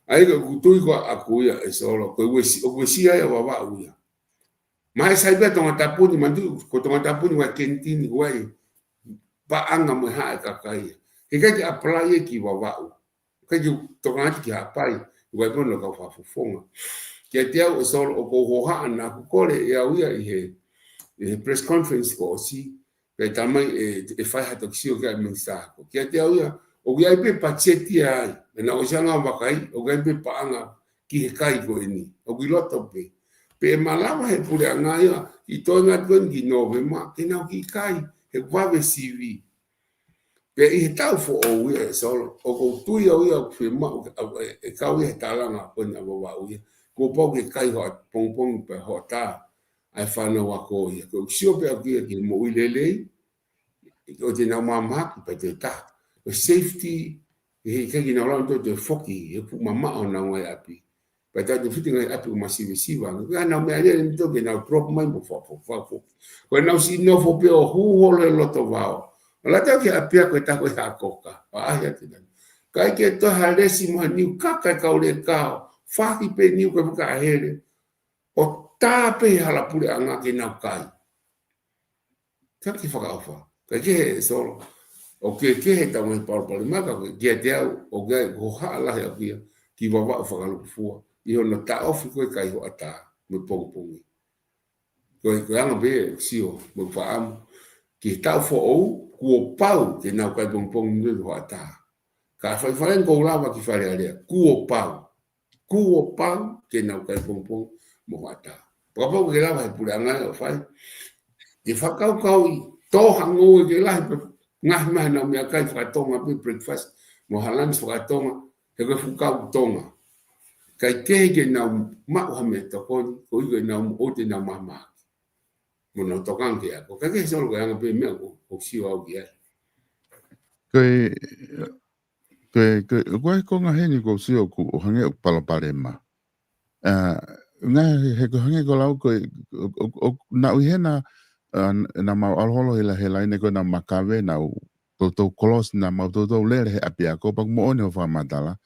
ai ko tu ko akuya e solo ko we si ai wa uya Mai sai be tonga tapuni mandu ko tonga tapuni wa kentini wai pa anga mo ha ka kai. Ke ka apply ki wa wa. Ka ju tonga ki apai wa ko no ka fa fonga. Ke te o so o ko ho ha na ko kore ya uia e press conference ko si pe tamai e fai ha to si o ka mensa ko. Ke te uia o ga pe pacheti ai na o janga wa kai o ga pe pa anga ki kai ko ni. O gi loto pe. Pe malama he pure anga ia I toinga tuen ki nove ma ke nau ki kai he wave CV pe I tau fo o ia solo o ko tui o ia fe ma e kau ia talanga pona wa ia ko po ke kai ho pong pe ho ta ai fa no wa ko ia ko sio pe ki mo ilele o te na mama pe te ta o safety he ke ki na ro to foki e pu mama o na wa api Pada tu fiting ai api masih siwa. Ana me ale nto ke na prop mai mo fo. Ko na si no fo pe o hu ho le loto vao. La ta ke api ko ta ko ha koka. Pa ya te dan. Kai ke to hale si mo ni ka ka le ka. Fa ki pe ni ko ka hele. O ta pe hala pure anga ke na kai. Ta ki fa ka fa. Ka ke solo. O ke he ta mo pa ma ka ke te o ga ho ha la ya ki wa fa ka lu fu. Io no ta ofi ko kai ho ata mo pongi ko anga be sio mo fa am ki ta fo o ku pau ke na kai pongi ho ata ka fa ko la ki fa le ku pau ke na kai pongi mo ata pa pa ke la ba pu anga fa e fa ka to hango ke la ngah ma na me kai fa tonga be breakfast mo halan fa tonga ke fu ka tonga kai ke na ma o me to ko ke na o te na mama mo no to kan ke ko ke so lo ga pe me ko si o ge Koe ko ngā heni ko si o ku o hange o palapare ngā he ko hange ko lau koe na uhena na mau alholo hela ine koe na makawe na tōtou kolos na mau tōtou lere he api ako pak mo one o whamatala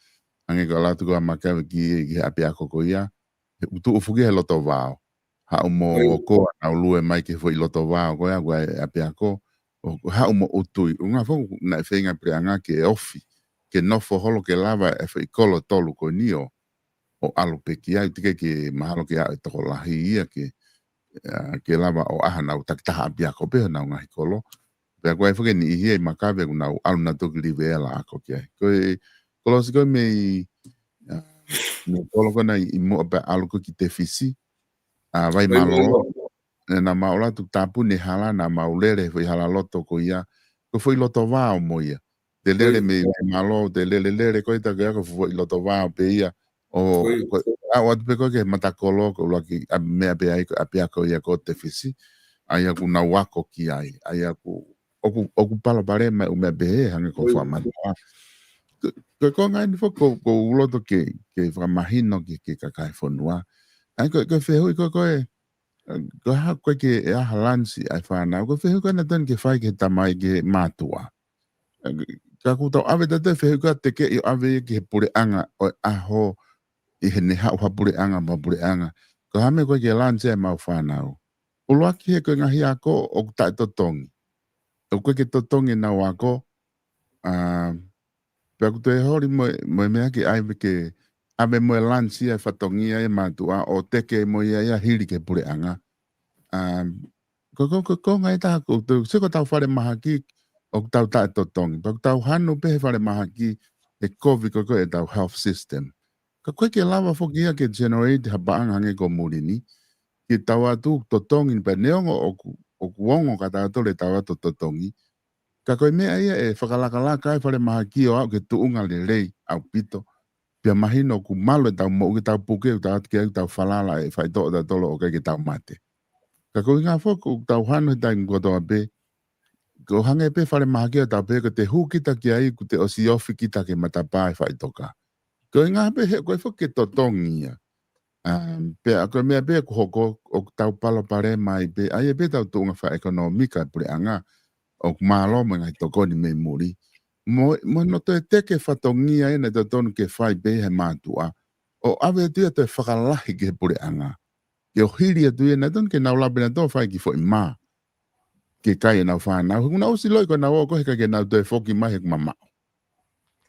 hange ko lau tuku a makawe ki he api ako ko ia tu ufuki he loto vao ha umo o ko na ulue mai ke fo I loto vao koe a koe api ako ha umo utui unga foku na e whenga preanga ke ofi ke nofo holo ke lava e whai kolo tolu ko nio o alo peki ai tike ke mahalo ke a toko lahi ia ke lava o aha nau takitaha apia ko peho nau ngahi kolo pea koe whake ni ihi e makawe ku nau alu na toki li veela ako ke ai koe kolosi koe me kolo kona I mo pe alu ko ki te fisi vai malo na maola tu tapu ne hala na maulere foi hala loto ko ia ko foi loto vao mo ia te lele me malo te lele ko ita ke ko foi loto vao pe ia o o te ko ke matakolo ko laki me pe ai apia ko ia ko te fisi ai ku na wako ki ai ku oku pala bare me me be hange ko fa mata ko ngai ni fo ko loto ke fra mahino ke kai fonua ai ko fe hui ko ko ha ko ke e halansi ai fa na ko fe ko na ton ke fai ke tamai ke matua ka ku to ave te fe ko te ke ave ke pure anga o aho I he ne ha pure anga ma pure anga ko ha me ko ke lanse ma fa na o lo ki he ko ngahi ako o ta to tongi o ko ke to tongi na wa ko pe ku te hori mo me ke ai ke ave mo lansi ai fatongi ai matua o te ke mo ia hiri ke pure anga ko ngai ta ko to se ko tau fare mahaki o tau ta to tongi pa tau hanu pe fare mahaki e covid ko e tau health system ka ko ke lava fo kia ke generate ha bang hange ko murini ki tau atu to tongi pe neongo o kuongo ka tau le tau to tongi ka ko me ai e whakalakala kai fare mahaki o au ke tuunga le rei au pito pia mahino ku malo e tau mo ke tau puke tau ke tau falala e fai to da tolo o ke tau mate ka ko ngā foko tau hano tai ngoto ape ko hange pe fare mahaki o tau pe ko te hu kita ki ai ku te osi ofi kita ke matapai fai toka ko ngā pe he ko foko ke totongi ia pe a ko mea pe ko hoko o tau palo pare mai pe ai pe tau tuunga fa ekonomika pure anga o malo mo ngai toko ni me muri mo no te teke fatongia e na te tonu ke fai pe he matua o ave tia te whakalahi ke pure anga ke o hiri atu e na ton ke na ula bena to fai ki fo ma ke kai na fa na hu na usi loi ko na o ko he ka ke na to e foki mai he mama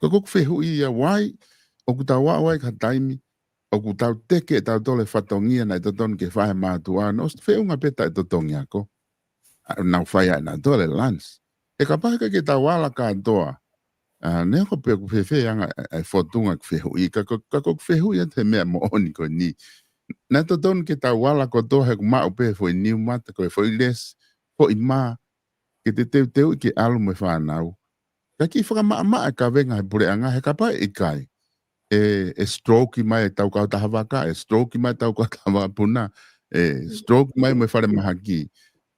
ko fe hu ia wai o ku ta wa wai ka taimi o ku ta teke ta tole fatongia na to ton ke fa ma tu no fe unga peta to tongia ko na fai na tole lance e ka pa ke ta wala ka toa ne ko pe ku fe anga e fotunga ku fe hu i ka ko fe hu ia te me mo oni ko ni na to ton ke ta wala ko to he ma o pe foi ni ma ko foi les fo i ma ke te ke alu me fa nau ka ki fa ma ka venga pure anga he ka pa e kai e stroke mai tau ka ta hava ka e stroke mai tau ka ta va puna stroke mai me fa ma haki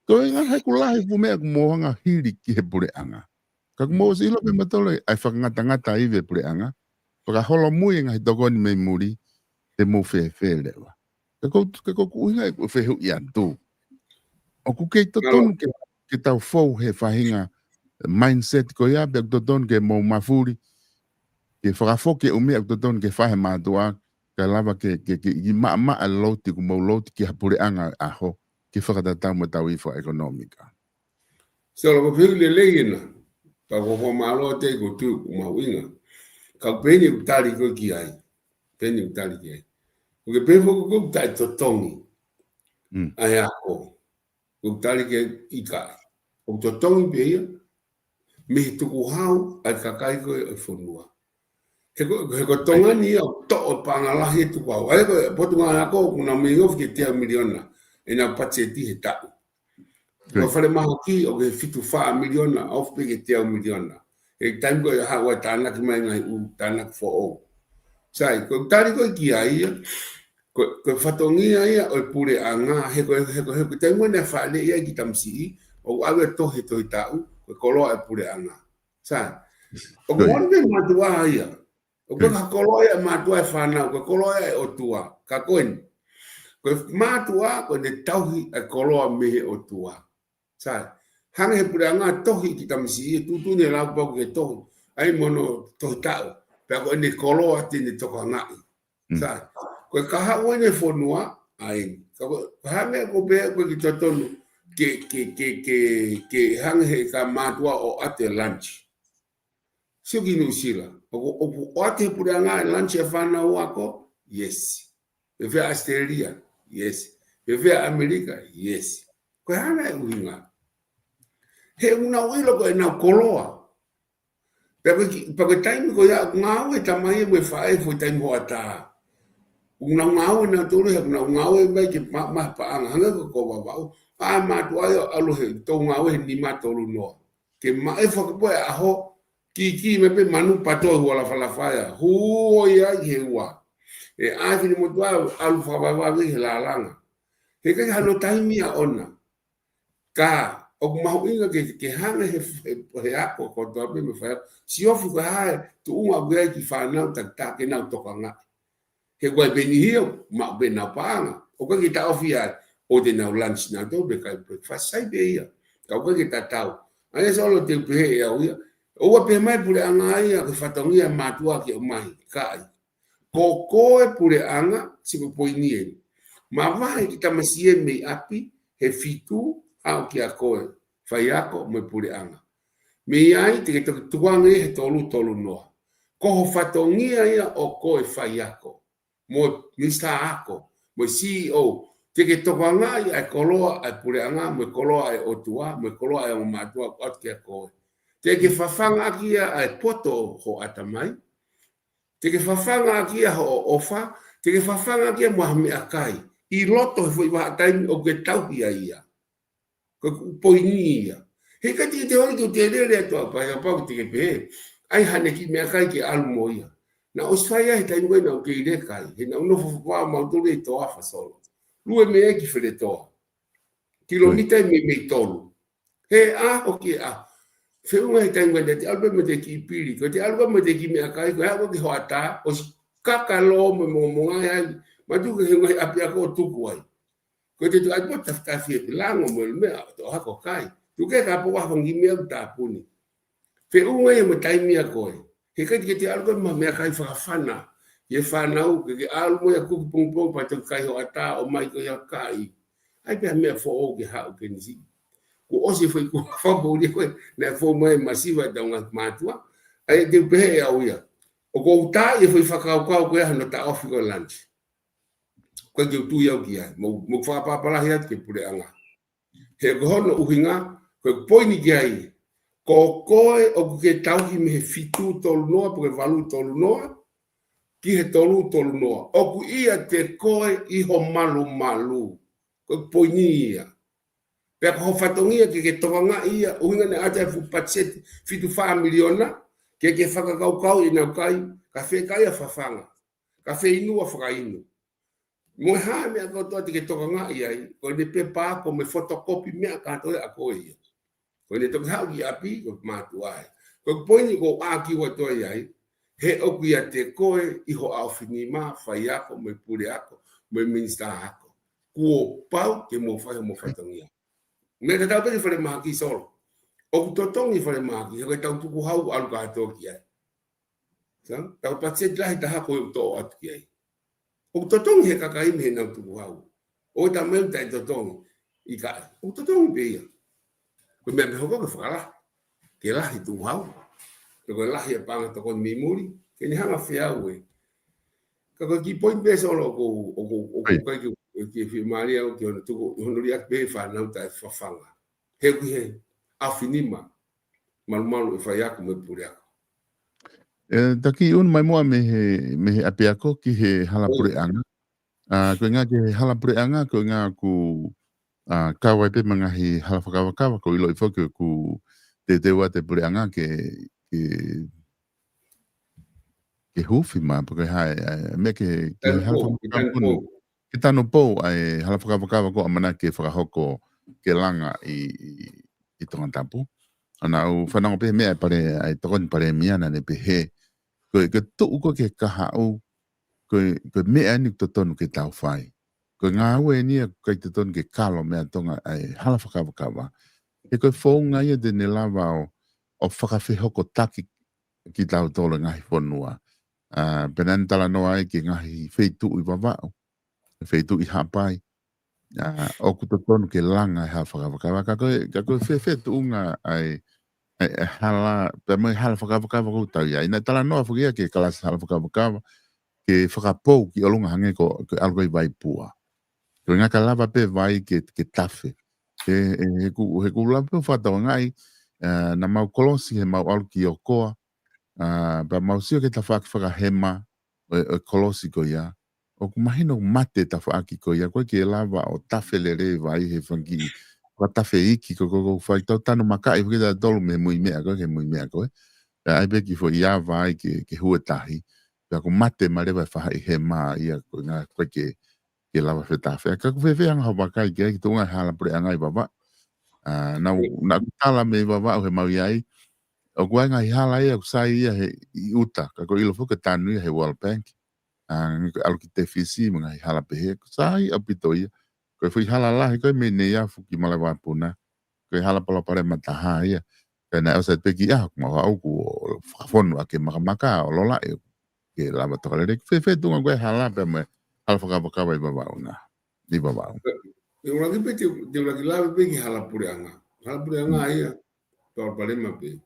ko nga he ku la he fu me mo nga hiri ki he pure anga ka mo si lo pe matole ai fa nga tanga ta i ve pure anga pa holo mu nga to ko ni me muri te mo fe le wa ko nga ko fe hu ya tu o ku ke to ton ke tau fo he fa hinga mindset ko ya be to ton ke mo mafuri ke fa fo ke o me to ton ke fa he ma doa ka lava ke ma a loti ku mo loti ki hapure anga a ho ke fa ta ta mo tau i fo economica so lo pe le leina pa ko ma lo te ko tu ma winga ka peni utali ko ki ai peni utali ki ai o ke pe ko ta to tongi ai ako utali ke ika o to tongi pe ia me tu ku hau ai ka kai ko e fonua he ko tonga ni o to o pangala he tu ko ai ko potu nga ko una me of ke te miliona ina pacheti he ta ko fale ma ki o ke fitu fa miliona of pe ke te miliona e tango ha wa tana ki mai ngai u tana fo o sai ko tari ko ki ai ko fatongia ia o pure anga he ko tango na fa le ia ki tamsi o ave to he to ta u ko lo e pure anga sai o mo ne ma tua ia o ko ka lo ia ma tua fa na ko lo ia o tua ka koen ko ma tua ko ne tauhi e ko lo me o tua sai hang he pure anga tohi ki tamsi tu ne la ko ke to ai mono to ta pe ko ne ko lo ati ne to ka ngai sai ko ka ha o ne fonua ai ka ha me ko be ko ki to tonu ke hang he ka matua o ate lunch sio ki no sila o ate pura nga lunch e fana wako yes e ve Australia yes e ve America yes ko hana uinga he una wilo ko na koloa pe time ko ya ngau e tamai me fai fo time ho ata una ngau na tolu he una ngau e mai ki ma pa anga ko ba a matua yo alohe to ngawe ni matolu no ke ma e fo ko a ho ki me pe manu pato wala fala faya hu ya yewa e a fi mo tua alu fa ba vi la langa he ka no time ya ona ka o ma inga ke hanga he a ko to be me fa si o fu ha tu uma gwe ki fa na ta ke na to kanga he gwa be ni hio ma be na panga o ka ki ta ofia o de na lunch na do be kai breakfast sai be ia ka ko ke tatau ai solo te pe ia o pe mai pure anga ia ke fatongia matua ke mai kai ko e pure anga si ko poinie ma vai ki tamasie me api he fitu au ki a ko fai ako me pure anga me ai te ke tuanga he tolu no ko fatongia ia o ko e fai ako mo mista ako mo CEO te ke toko anga i a koloa a pure anga me koloa e otua me koloa e o matua at ke koe te ke fafanga aki a poto ho atamai te ke fafanga aki a ho ofa te ke fafanga aki a moahame akai i loto foi wa taimi o ke tauhi a ia ko poini ia he ka te hori tu te rere to pa ya pa te ke pe ai hane ki me akai ke almo ia na osfaia he taimi na o ke ire kai he na uno fa ma to le to afa solo lue me ki fere to kilomita me tolu he a o ki a fe unga tengo de alba me de ki pili ko te alba me de ki me akai ko ha ko ki hoata o kakalo me mo ai ma tu ke ngai apia ko tu ko ai ko te tu ai bota ta fi lango me to ha ko kai tu ke ka po wa ngi me ta puni fe unga me tai mi ko he ka te alba me akai fa fana Ye whanau, ke alu mo ya kuku pungpung pa te kai ho ata o mai ko ya kai. Ai pe mea fo o ke hau ke nisi. Ko osi foi ko whambo ni koe, na fo mai masiva da unga mātua. Ai te pehe au ia. O ko uta e foi whakau koe hano ta ofi ko lunch. Koe ke utu iau ki ai, mo whakapapalahi atu ke pure anga. He ko hono uhinga, koe poini ki ai, ko koe o ke tauhi me he fitu tolu noa, po ke valu tolu noa, ki he tolu noa. O ku ia te koe iho malu. Koe poini ia. Pea ko whatongia ke tonga ia, uhinga ne aja fu patseti, fitu wha miliona, ke whakakau i nau kai, ka whekai a whawhanga, ka wheinua whakainu. Mo ha me ko to ke to nga ia ko de pepa ko me photocopy me ka to a ko ia ko ne to ha ki api ko ma tu ai ko poini ko a ki wa to ia he o ku ia te ko I ho au finima fa ia ko me pure ako me minsta ako ko pau ke mo fa tongia me ta pe fa ma ki solo o ku to tongi fa ma ki ko ta tu ku hau al ka to ki ai sa ta pa se dai ta ha ko to at ki ai o totongi he kakai me na tu hau o ta me ta totongi I ka o totongi be ia ko me me hoka fala ke la tu hau ko la ia pa to kon mi muri ke ni hanga fia we ka ko ki point be solo ko ka ki fi maria o ki tu hono ria be fa na ta fa fanga he ku he afinima malu fa ya ko me puria Taki un mai moa me he apiako ki he halapure anga. Ko ngā ke halapure anga, ko ngā ku kawa te mga he halawhakawa ko ilo I whoke ku te teua te pure anga ke huwhi mā, porque hai me ke halawhakawa ke tano pou ai halawhakawa ko amana ke whakahoko ke langa I tonga tapu. Ana u whanau pe mea pare ai tokoni pare miana ne pe he ko tu ko ke kaha o ko mea ni to tonu ke tau fai ko ngā ue ni ko te tonu ke kalo mea tonga ai hala whakawakawa e ko whaunga ia de ne lava o whakawhihoko taki ki tau tolo ngahi whanua penan tala noa ai ki ngahi wheitu I wawao wheitu I hapai o ku to tonu ke langa hala whakawakawa ka ko whewhetu unga ai hala pe mai hala whakawakawa ko tau ia ina tala noa whakia ke kalasa hala whakawakawa ke whakapou ki olunga hange ko algo I vai pua ko ngā ka lava pe vai ke tafe he ku lava pe whatau ngai na mau kolosi he mau alu ki o koa pa mau sio ke ta whakahema o kolosi ko ia o ku mahino mate ta whaki ko ia koe ke lava o tafe le re vai he whangi wa tafe iki ko whai tau tanu makai whakita tolu me mui mea koe ke mui mea koe ai pe ki fo ia vai ke huetahi ko mate marewa whahai he mā ia ko ngā koe ke lava whetawhea ka kuwhewhe anga hau wakai ki tunga hala pure anga I wawa na kutala me wawa o he mau iai o kua ngai hala ia kusai ia he I uta ka ko ilo fuka tanu ia he World Bank alu ki te fisi mga hala pehe kusai apito ia koe fui hala lahi koe me ne ia fuki malawa puna koe hala pala pare mataha ia koe na eusa peki ia kuma au ku o whakafonu ake makamaka o lola e ke lava tokalere fe tunga koe hala pe me hala whakawakawa I wawao na I wawao e ura ki pe te ura ki lava pe ki hala pure anga ia tau parema pe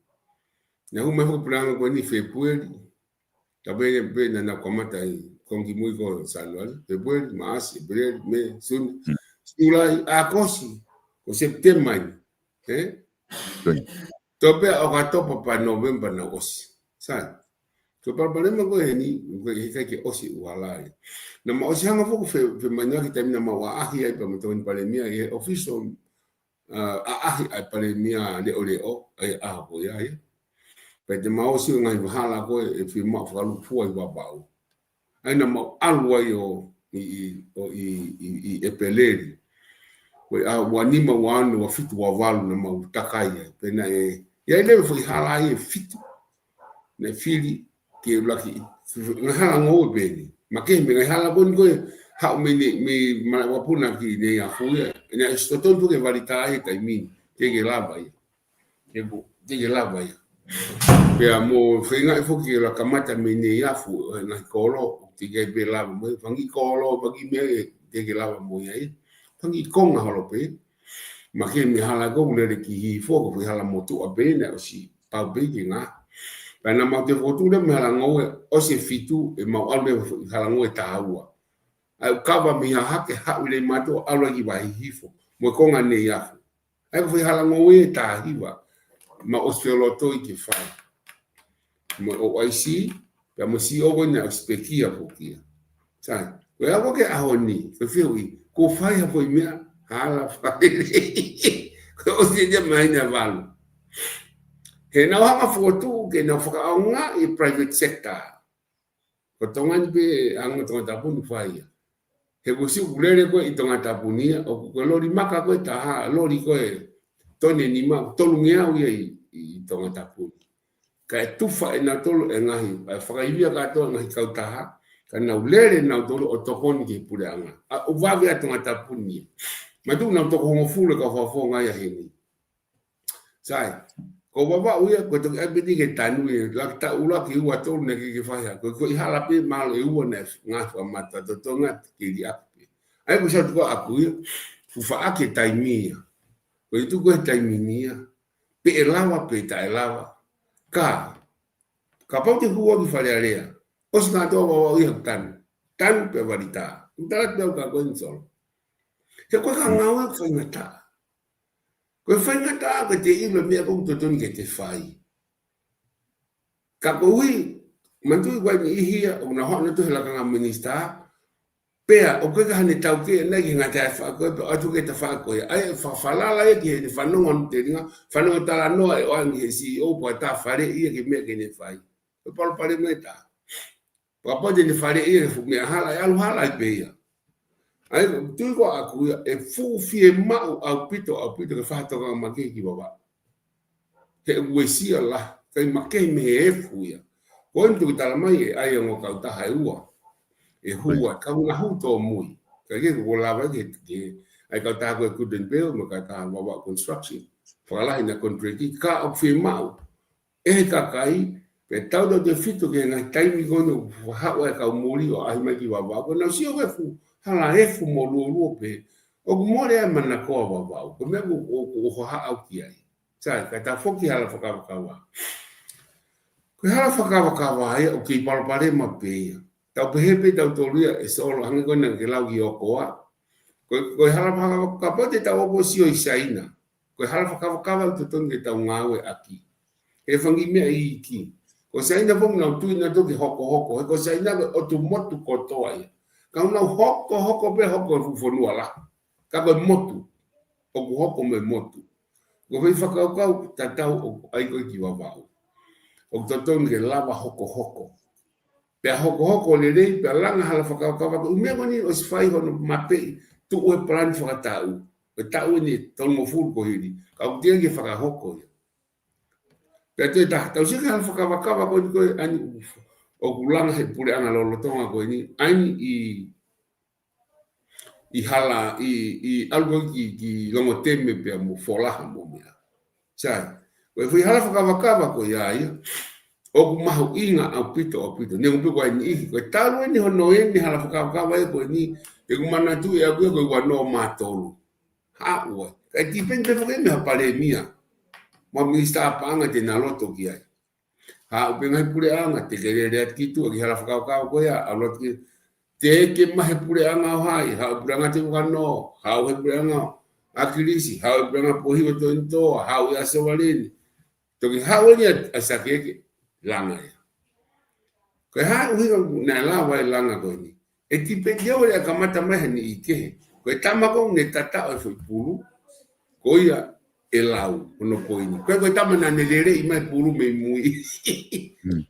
na hu meho pure anga koe ni fe pueri tabe pe na kamata I kongi mui ko salwal pe pueri maasi bre me sun ulai a kosi ko september tope o ka topa pa november na osi sa so parbalema ko heni ko ke osi wala na ma osi hanga foko fe manya ki tamina ma wa ahi ai pa mton palemia e official ahi ai palemia le o ai a ko ya pe de ma osi ngai hala ko e fi ma fa lu fu ai wa ba ai na ma alwa yo I epeleri ko a wanima wanu wa fitu wa valu na ma takai pe na e ya ile foi hala ai fitu ne fili ke laki ngahala ngo beni make me ngahala bon ko ha me wapuna ki ne ya fuya ne stoton tu ke valita ai kai min ke lava ai ke lava ai pe amo fenga fo ki la kamata me ne ya fu na kolo tiga be lava mo fangi kolo bagi me te lava mo ai fangi konga holo pe ma ke mi hala go le ki hi fo ko hala mo tu a be na o si pa be ki nga pa na ma te fotu le me hala ngo o se fitu e ma alme hala ngo ta hawa ai kava mi ha ke ha le mato ala ki vai hi fo mo konga ne ya ai ko hala ngo e ta hiwa ma o se lo to ki fa mo o ai si pe mo si o na spekia po kia sai ko ya ko ke ahoni ko fiwi ko fa ya po mi hala fa ko se je mai na valo he na ha foto ke na fa nga e private sector ko tongan be ang to ta pu fa ya he ko si ulere ko i tonga ta punia o ko lori maka ko ta lori ko e tone ni ma tolungia u i tonga ta pu ka tufa ina tolo e ngahi ai whakaivia katoa ngahi kautaha ka nau lere nau tolo o tokoni ki pure anga o wawe atunga tapuni ma tu nau toko hongo fule ka whawho ngai a heni sai ko wawa uia ko toki abedi ke tanu e laki ta ula ki ua tolu ne ki whahia ko i halape malo e ua ne ngafu amata to tonga ki li api ai ko sa tuko aku ia fufa ake taimia ko itu ko taiminia pe e lawa pe ta e lawa ka pau te hua ki whare area o si kātoa wawa ia tan pe varita utarat peo ka koe nsolo he koe ka ngau e whaingata koe whaingata ka te ilo mea kou totoni ke te whai ka koui mantui koe ni ihia o na hona tu he laka ngā minista pea o koe ka hane tau ke nei ki ngā te whakoe pe atu ke te whakoe ai whalala e ki he ni whanongon te ringa whanongon tala noa e oangi he si o po ta whare ia ki mea ke ne whai e palo pare me ta papa de ne whare ia ke mea hala e alu hala i peia ai tui ko aku ia e fufie mau au pito ke whatoka make ki baba he uesia la kai make me he efu ia koe mtu ki tala mai e ai ango kautaha e ua e hua ka una huto mui ka ke ko lava ke ai ka ta ko couldn't build mo ka ta wa construction fala ina contract ka ofirmau e ka kai pe tau do de fito ke na time go no ha wa ka muri o ai mai ki wa ko na si o fu hala e fu mo lu pe o mo le mana ko wa ko me o ha au ki ai sai ka ta foki hala foka wa ko hala foka wa ai o ki pare ma pe tau pehepe tau tolia e solo hangi kona ke lau ki okoa. Koe hala whakawakapote tau opo sio i saina. Koe hala whakawakawa tutong ke tau ngawe aki. E whangi mea i iki. Ko saina pong nau tui na toki hoko. Ko saina o tu motu kotoa ia. Kau nau hoko pe hoko rufonua la. Ka koe motu. O ku hoko me motu. Ko hei whakawakau tatau o aiko ki wawau. O tutong ke lawa hoko. Pe hoko le rei pe langa hala whakawakawa ko umea koni o si whai hono mape tu ue plan whakatau e tau ni tonu mo fulu ko hiri ka o tia ki whakahoko ia pe te tau si ka hala whakawakawa ko ni koe ani o kulanga he pule anga lolotonga ko ni ani i hala i algo ki longo teme pe mo folaha mo mea sai ko e hala whakawakawa ko ia o mahu inga au pito ne umpe ko ni ko talu ni hono ni hala whakawakawa e ko ni e kumana tu e aku ko wano matolu ha ua ka dipende fo me pare mia mo minista panga te na loto ki ai ha upe ngai pure anga te kere re kitu ki hala whakawakawa ko ya alot ki te ke mahe pure anga hai ha pure anga te wano ha o pure anga akilisi ha pure anga pohi o to into ha o ya sewalini to ki ha o ni asake langa ia. Koe haa uhiga na lawa e langa koe ni. E ti pekeo le akamata mahe ni ike. Koe tamako ne tata o fui pulu. Koe ia e lau ono koe ni. Koe tamana ne lere i mai pulu me mui.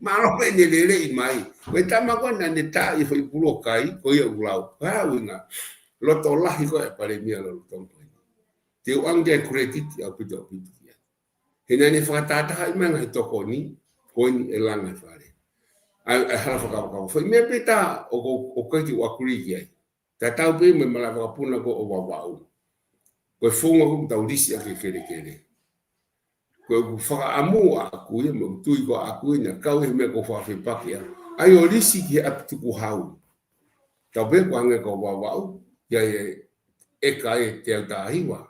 Maro me ne lere i mai. Koe tamako na ne ta i fui pulu o kai. Koe ia ulau. Koe haa uhiga. Loto lahi koe pare mia lo lotongo. Te uange e krediti au pito kia. Hena ne whakatata i manga i toko ni. Koe ni e langa whare. Ai hala whakawakawa. Whai mea peta o koe ki wakuri ki ai. Ta tau pe me mala whakapuna ko o wawau. Koe whunga kum tau risi ake kere. Koe whakaamu aku ia, me tui ko aku ina, kau he mea ko whawhepake. Ai o risi ki apituku hau. tau pe ko anga ko wawau ia e kai te tahiwa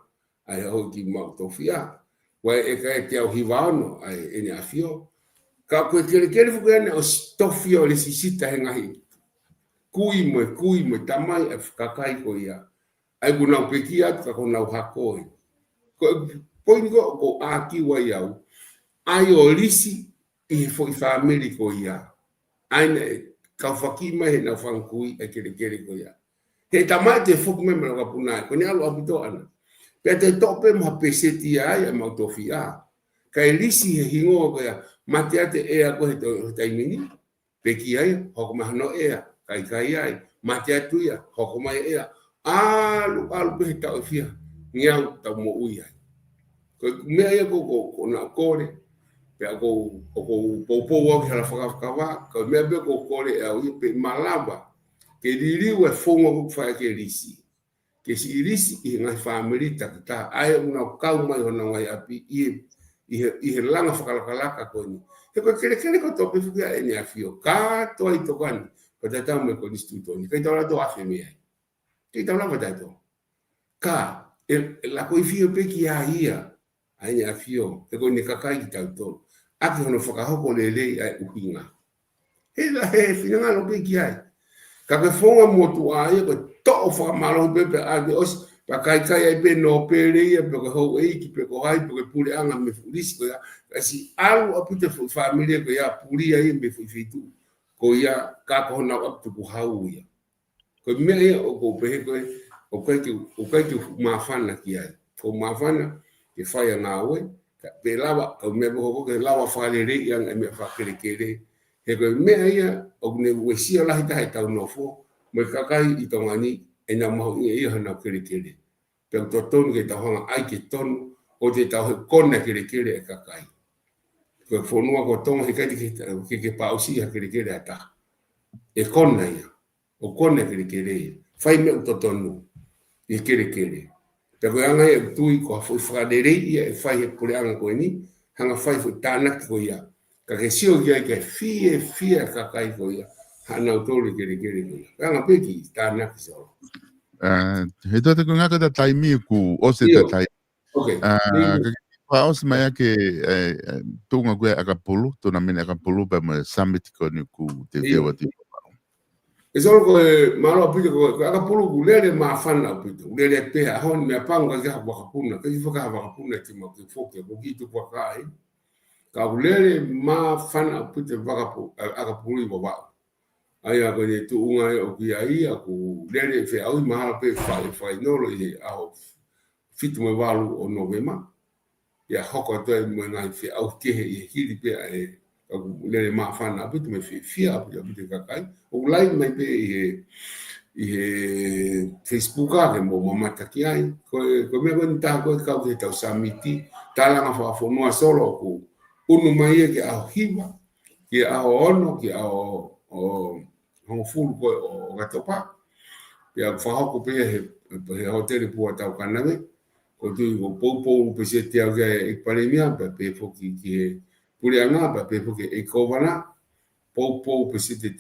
ai ho ki mau tofia wa e kai te hiwa no ai ene afio ka ko kere fu ene o stofio le sisita he ngahi kui mo tamai e kakai ko ia ai kuna pekia ka ko na hakoi ko poingo ko aki wa iau ai o lisi i fo i family ko ia ai ka faki mai na fankui e kere ko ia he tamai te fok me ka puna ko ni alo abito ana pe te tope ma peseti ai ma tofia ka lisi he hingo ko ia matia te e ko he taimini peki ai ho ma no e kai ai matia tu ia ho ma e alu pe ta ofia ngiau ta mo uia ko me ai ko na kore pe ko wa ka fa wa ko me be ko kore e ui pe malaba ke diri we fongo ko fa ke risi ke si risi i nga family ta ai una kau mai ona ngai api i langa fa ko ni e ko kere ko to pe fu ya ni afio ka to ai to kan ko ta me ko distrito ni kai to la to afemi ai kai to la va to ka la ko fio pe ki ia ai ni afio e ko ni kakai ki tau aki hono whakahoko lele ai uhinga. He la he whina lo pe ki ai. Ka pe fonga motu ai ko to whakamalo pepe ai os pa kai ai pe no pere ia pe ko ho e ki pe ko ai pe ko pule anga me fulisi ko ya. Kasi alu apute familia ko ya puli ai me fitu. Ko ya ka ko na up to hau ia. Ko me ia o ko pe ko o kai ki mafana ki ai. Ko mafana ke fai na we pe lava o me bo ko lava fale re yang me fa kere he ko me ia o ne wesia la hita hita no fo me kakai i tongani e na mau i hana kere pe to ton ke ta hanga ai ke ton o te ta kona kere e kakai ko fo no ko ton he kai ke pausi ha kere ata e kona ia o kona kere fai me to tonu e kere pe ko anga e tui ko fo fradere ia e fai por anga ko ni hanga fai fo tana ko ia ka ke sio ia ke fie ka kai ko ia hana tole kere ko ia anga pe ki tana ki so he to te ko ngaka ta taimi ku o se ta tai okay pa os mai ke tunga ko Akapulu to na mena Akapulu pe mo summit ko ni ku te dewa ti e solo ko malo apito ko Akapulu ku lele mafana apito lele pe a hon me panga ka wakapuna ka foka wakapuna ti mo foka ko gitu kwa kai ka lele mafana apito Akapulu bo ba aya ko ni tu unga o ki ai aku lele fe au mahal pe fai no lo i au fitu mo valu o novema ya hoko to mo ngai fe au ke e hili pe e lele mafana apito me fia apito ka kai o lai mai pe i Facebook ke mo mata ki ai ko me kon ta ko ka ke ta samiti tala nga fa fo no solo ku unu mai ke a hiva ke a ono ke a o fulu ko o gatopa ya fa ko pe he hotel pu ta kana me ko tu ko popo pe se te ke palemia pe fo ki pure anga pe fo ke e kovana popo pe se te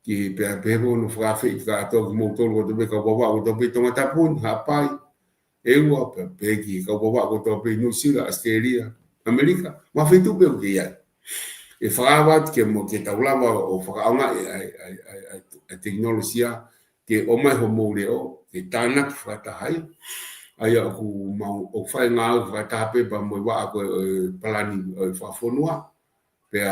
ki pe no fra fe ka to mo to ko be ka baba ko to be to mata pun hapai e wa pe ki ka baba ko to be no sila Australia America ma fe tu be ki ya e fra wat ke mo ke ta ulama o fra nga a tecnologia ke o mai ho mo le o ke tana fra ta hai ai ku ma o fa nga fra ta pe ba mo wa ko palani fa fonua pe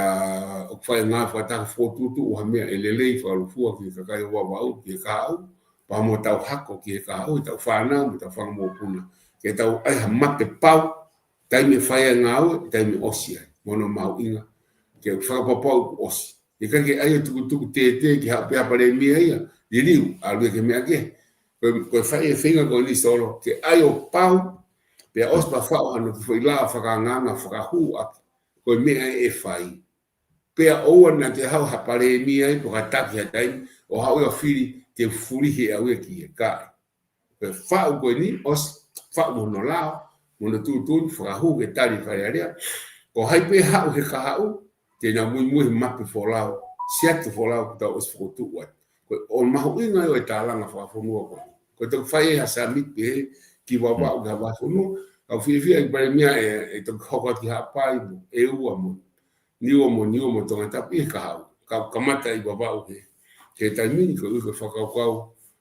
o fai nga fa ta foto tu o me elele fa lu fu ki ka kai wa wa ki ka au pa mo ta hako ki ka au ta fa na mo ta fa mo puna ke ta ai ha ma te pau tai me fai nga au tai me osia mono mau inga ke fa pa pau osi e ka ke ai tu te ki ha pe apare mi ai di liu a lu ke me ake ko fai e finga ko ni solo ke ai o pau pe os pa fa ano ki foi la fa nga nga fa hu ko me e fai pe o na te hau hapare mi ai po ataki atai o hau o fili te furi he au ki ka pe fa ko ni os fa mo no lao mo tu fra hu ke tali fa area ko hai pe hau he ka hau te na muy ma pe fo lao sia te fo lao ta os foto wa o mahu inga o talanga fa fonua ko to fai ha samit pe ki wa ga wa fonu au fi ai bare mia e to ko ki ha pai e u mo to ta pi ka mata i wa o ke ta mini ko fa ka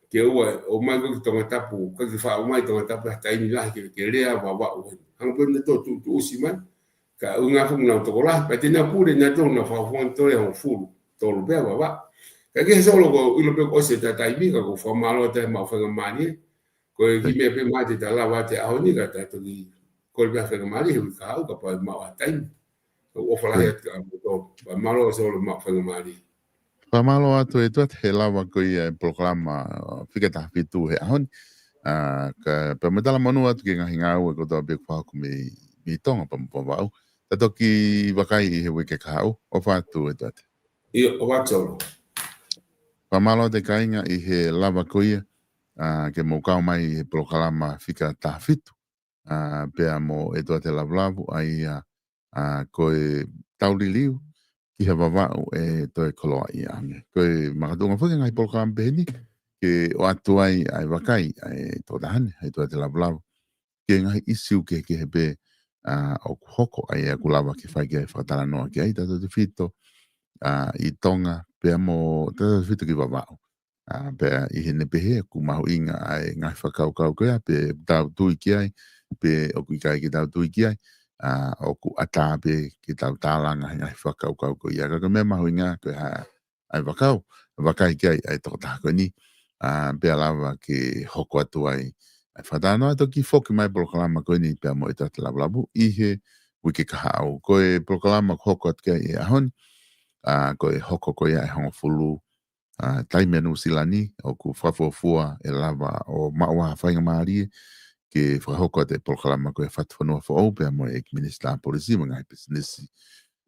ke o mai ko to ta pu ko ki fa o mai to ta pa ta ni la ke rea wa o hang pun to tu si man ka unga fu na to la pa tina pure na to na fa fon to e o fu to lo be wa ka ke solo ko ilo pe ko se ta mi ka ko fa malo te ma fa mani ko ki me pe ma te la wa te a ni ka ta to ni ko be fa mani ka ka pa ma wa ta o fa la ya to pa malo solo ma fa mani Pamalo atu e tuat he lawa ko ia programa whikata whitu he ahon. Ka pamatala manu atu ki ngahi ngau e kotoa bek whaku mi tonga pamapawau. Tato ki wakai he wike kahau o whatu e tuat. o watu Pamalo te kainga i he lawa ko ia ke mokau mai he programa whikata whitu. Pea mo e tuat e lavlavu ai ko e tauriliu. Ki ha wawau e toi koloa i ange. Koe makatunga whake ngai polkam peheni, ke o atu ai wakai ai tō tahane, ai tō te lavlavu. Ke ngai isiu ke he pe o hoko ai a kulawa ki whai ke whakatara noa ki ai tato te whito i tonga pea mo tato te whito ki wawau. Pea i hene pehe ku mahu inga ai ngai whakaukau koea pe tau tui ki ai, pe o kui kai ki tau tui ki ai. O ku atabe ki tau tālanga ngai whakaukau ko ia kaka mea mahu inga koe ai wakau wakai ki ai toko tako ni pea lawa ki hoko atu ai whatano ato ki whoki mai proklama koe ni pea mo i tata lablabu i he wiki kahau koe proklama hoko atu ki ai ahon koe hoko koe ai hongo fulu taimenu silani o ku whafuafua e lawa o maua whainga maarie ke whahoko te proklama koe whatwhanua whao pia mo e minister polisi mga i business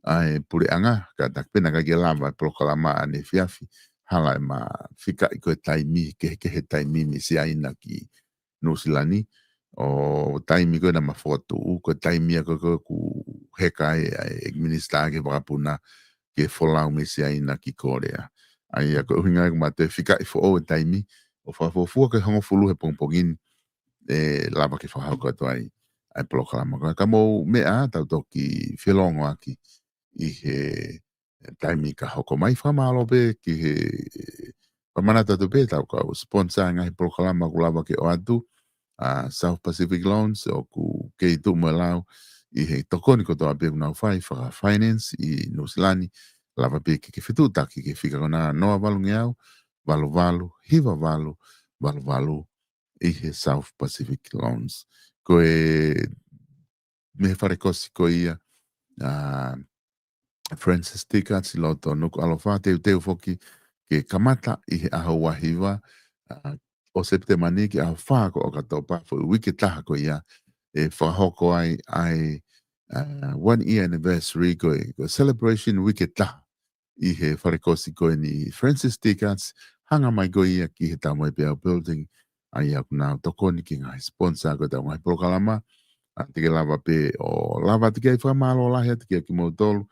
ai pure anga ka takpena ka ke lava proklama ane fiafi hala ma fika i koe taimi ke he taimi mi si aina ki nusilani o taimi koe na mafotu koe taimi a koe ku heka e minister ke wakapuna ke wholau mi si aina ki Korea ai a koe hinga ma te fika i whao e taimi o whafofua ke hongo fulu he pongpongini lava ke whahauka atu ai proklama. Ka mou mea tau toki whelongo aki i he taimi ka hoko mai whamalo pe ki he pamanata tu pe tau ka sponsor ngai proklama ku lava ke o atu South Pacific Loans o ku kei tu mo lau i he tokoni ko toa pe unau whai whaka finance i Nusilani lava pe ki whitu taki ke whika kona noa walu ngeau walu hiva walu i he South Pacific Loans. Ko me wharekosi ko ia Francis Tickets i loto nuku alofa teu foki ke kamata i he aho wahiwa o septemani ki aho whako o katopa fo wiki taha ko ia e whahoko ai 1 year anniversary ko celebration wiki taha i he wharekosi ko ni Francis Tickets hanga mai ko ia ki he tamoi peo building ai aku nau tokoni ki ngai sponsor ko tau ngai proklama tike lava pe o lava tike whamalo lahi tike ki mo tolu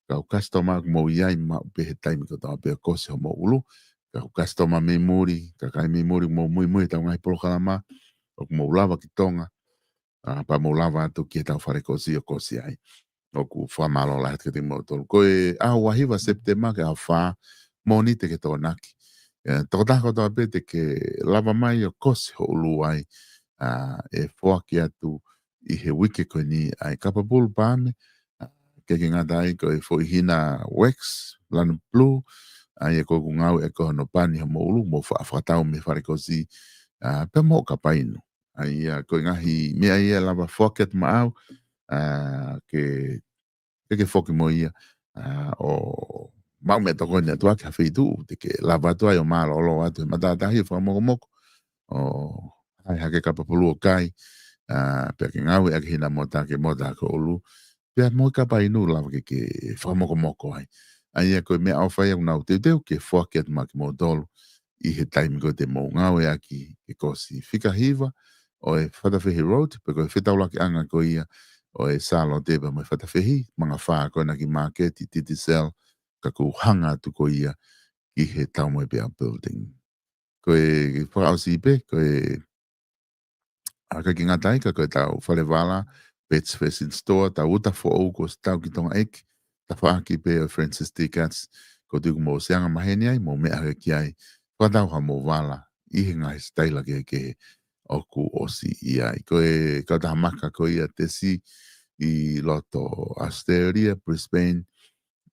kau customer mo iai ma pe he taimi ko tau pe kosi ho mo ulu kau customer memori kakai memori mo mui tau ngai proklama o mo lava ki tonga pa mo lava tu ki tau whare kosi o kosi ai o ku whamalo lahi tike mo tolu koe wahiwa septema ke wha moni te ke tō naki toko tako toa pete ke lava mai o kosi ho ulu ai e whoaki atu i he wiki koe ni ai kapapulu pāme ke ngata ai koe whoihina wax lanu blue ai e koe ngau e koe no pani ho mo ulu mo whaatau me wharekosi pe mo ka painu ai koe ngahi mea ia lava whoaki atu maau ke whoki mo ia o mau me toko ni atua ki hawhi tu te ke lava atua i o malo olo atu he matatahi wha moko o hai hake kapapulu o kai pia ke ngau e hina mota ko olu pia mo kapa inu lava ke wha moko ai ai koe mea au whai au nau teu ke whaki atu maki mo tolu i he taimi ko te mo ngau e aki ke kosi whika hiva o e whatawhihi road pe koe whitaulaki anga ko ia o e salo teba mai whatawhihi mga wha koe na ki market i titi sell ka ku hanga tu ko ia ki he tau mai pia building. Koe whakao sipe, koe aka ki ngā taika, koe tau whalewala, Bets First in Store, tau uta fo au ko tau ki tonga ek, ta whaaki pe o Francis Dickens, ko tuku mō seanga maheni ai, mō mea hake ki ai, whatau ha mō wala, ihi ngai staila ke oku osi i ai. Koe kautaha maka ko ia tesi i loto Australia, Brisbane,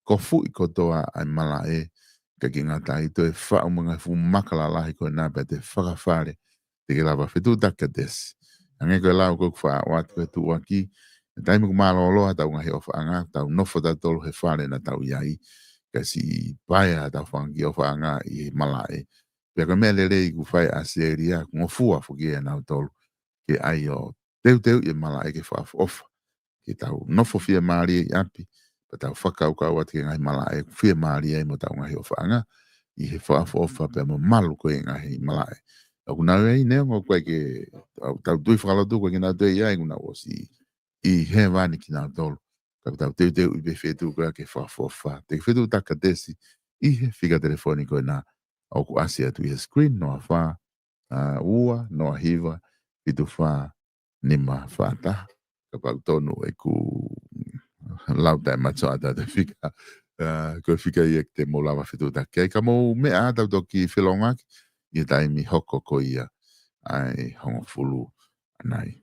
ko fu i kotoa ai mala e, ka ki ngā tai to e whao mga fu makala lahi koe nā pe te whakawhare, te ke lawa whetu taka desi. Ange koe lau koe wha watu koe tu waki, e taimi ku mālo oloha tau ngahi ofa anga, tau nofo ta tolu he whare na tau iai, kasi paia tau whangi ofa anga i he mala e. Pea koe mea lere i ku whai Australia, ku ngofua fuki e nau tolu, ke ai o teu i mala e ke whaafu ofa, ke tau nofo fia maari i api, pa tau whakau kau ati ke ngahi mala e fia maari e mo tau ngahi ofa anga, i he whaafu ofa pea mo malu koe ngahi mala e. Aku nau e neo ngau koe ke tau tui whakalotu koe ki nau tue iai nguna osi i he wani ki nau tolu. Kau tau teu i be whetu koe ke whaafofa. Te whetu taka tesi i he whika telefoni koe nā au ku asi atu i he screen noa wha ua, noa hiva, pitu wha nima whataha. Ka pau tonu e ku lautai macho ata te whika. Koe whika i ek te mo lawa whetu taka. Ka mou mea tau toki whelongaki. I taimi hoko ko ia ai hongo fulu anai.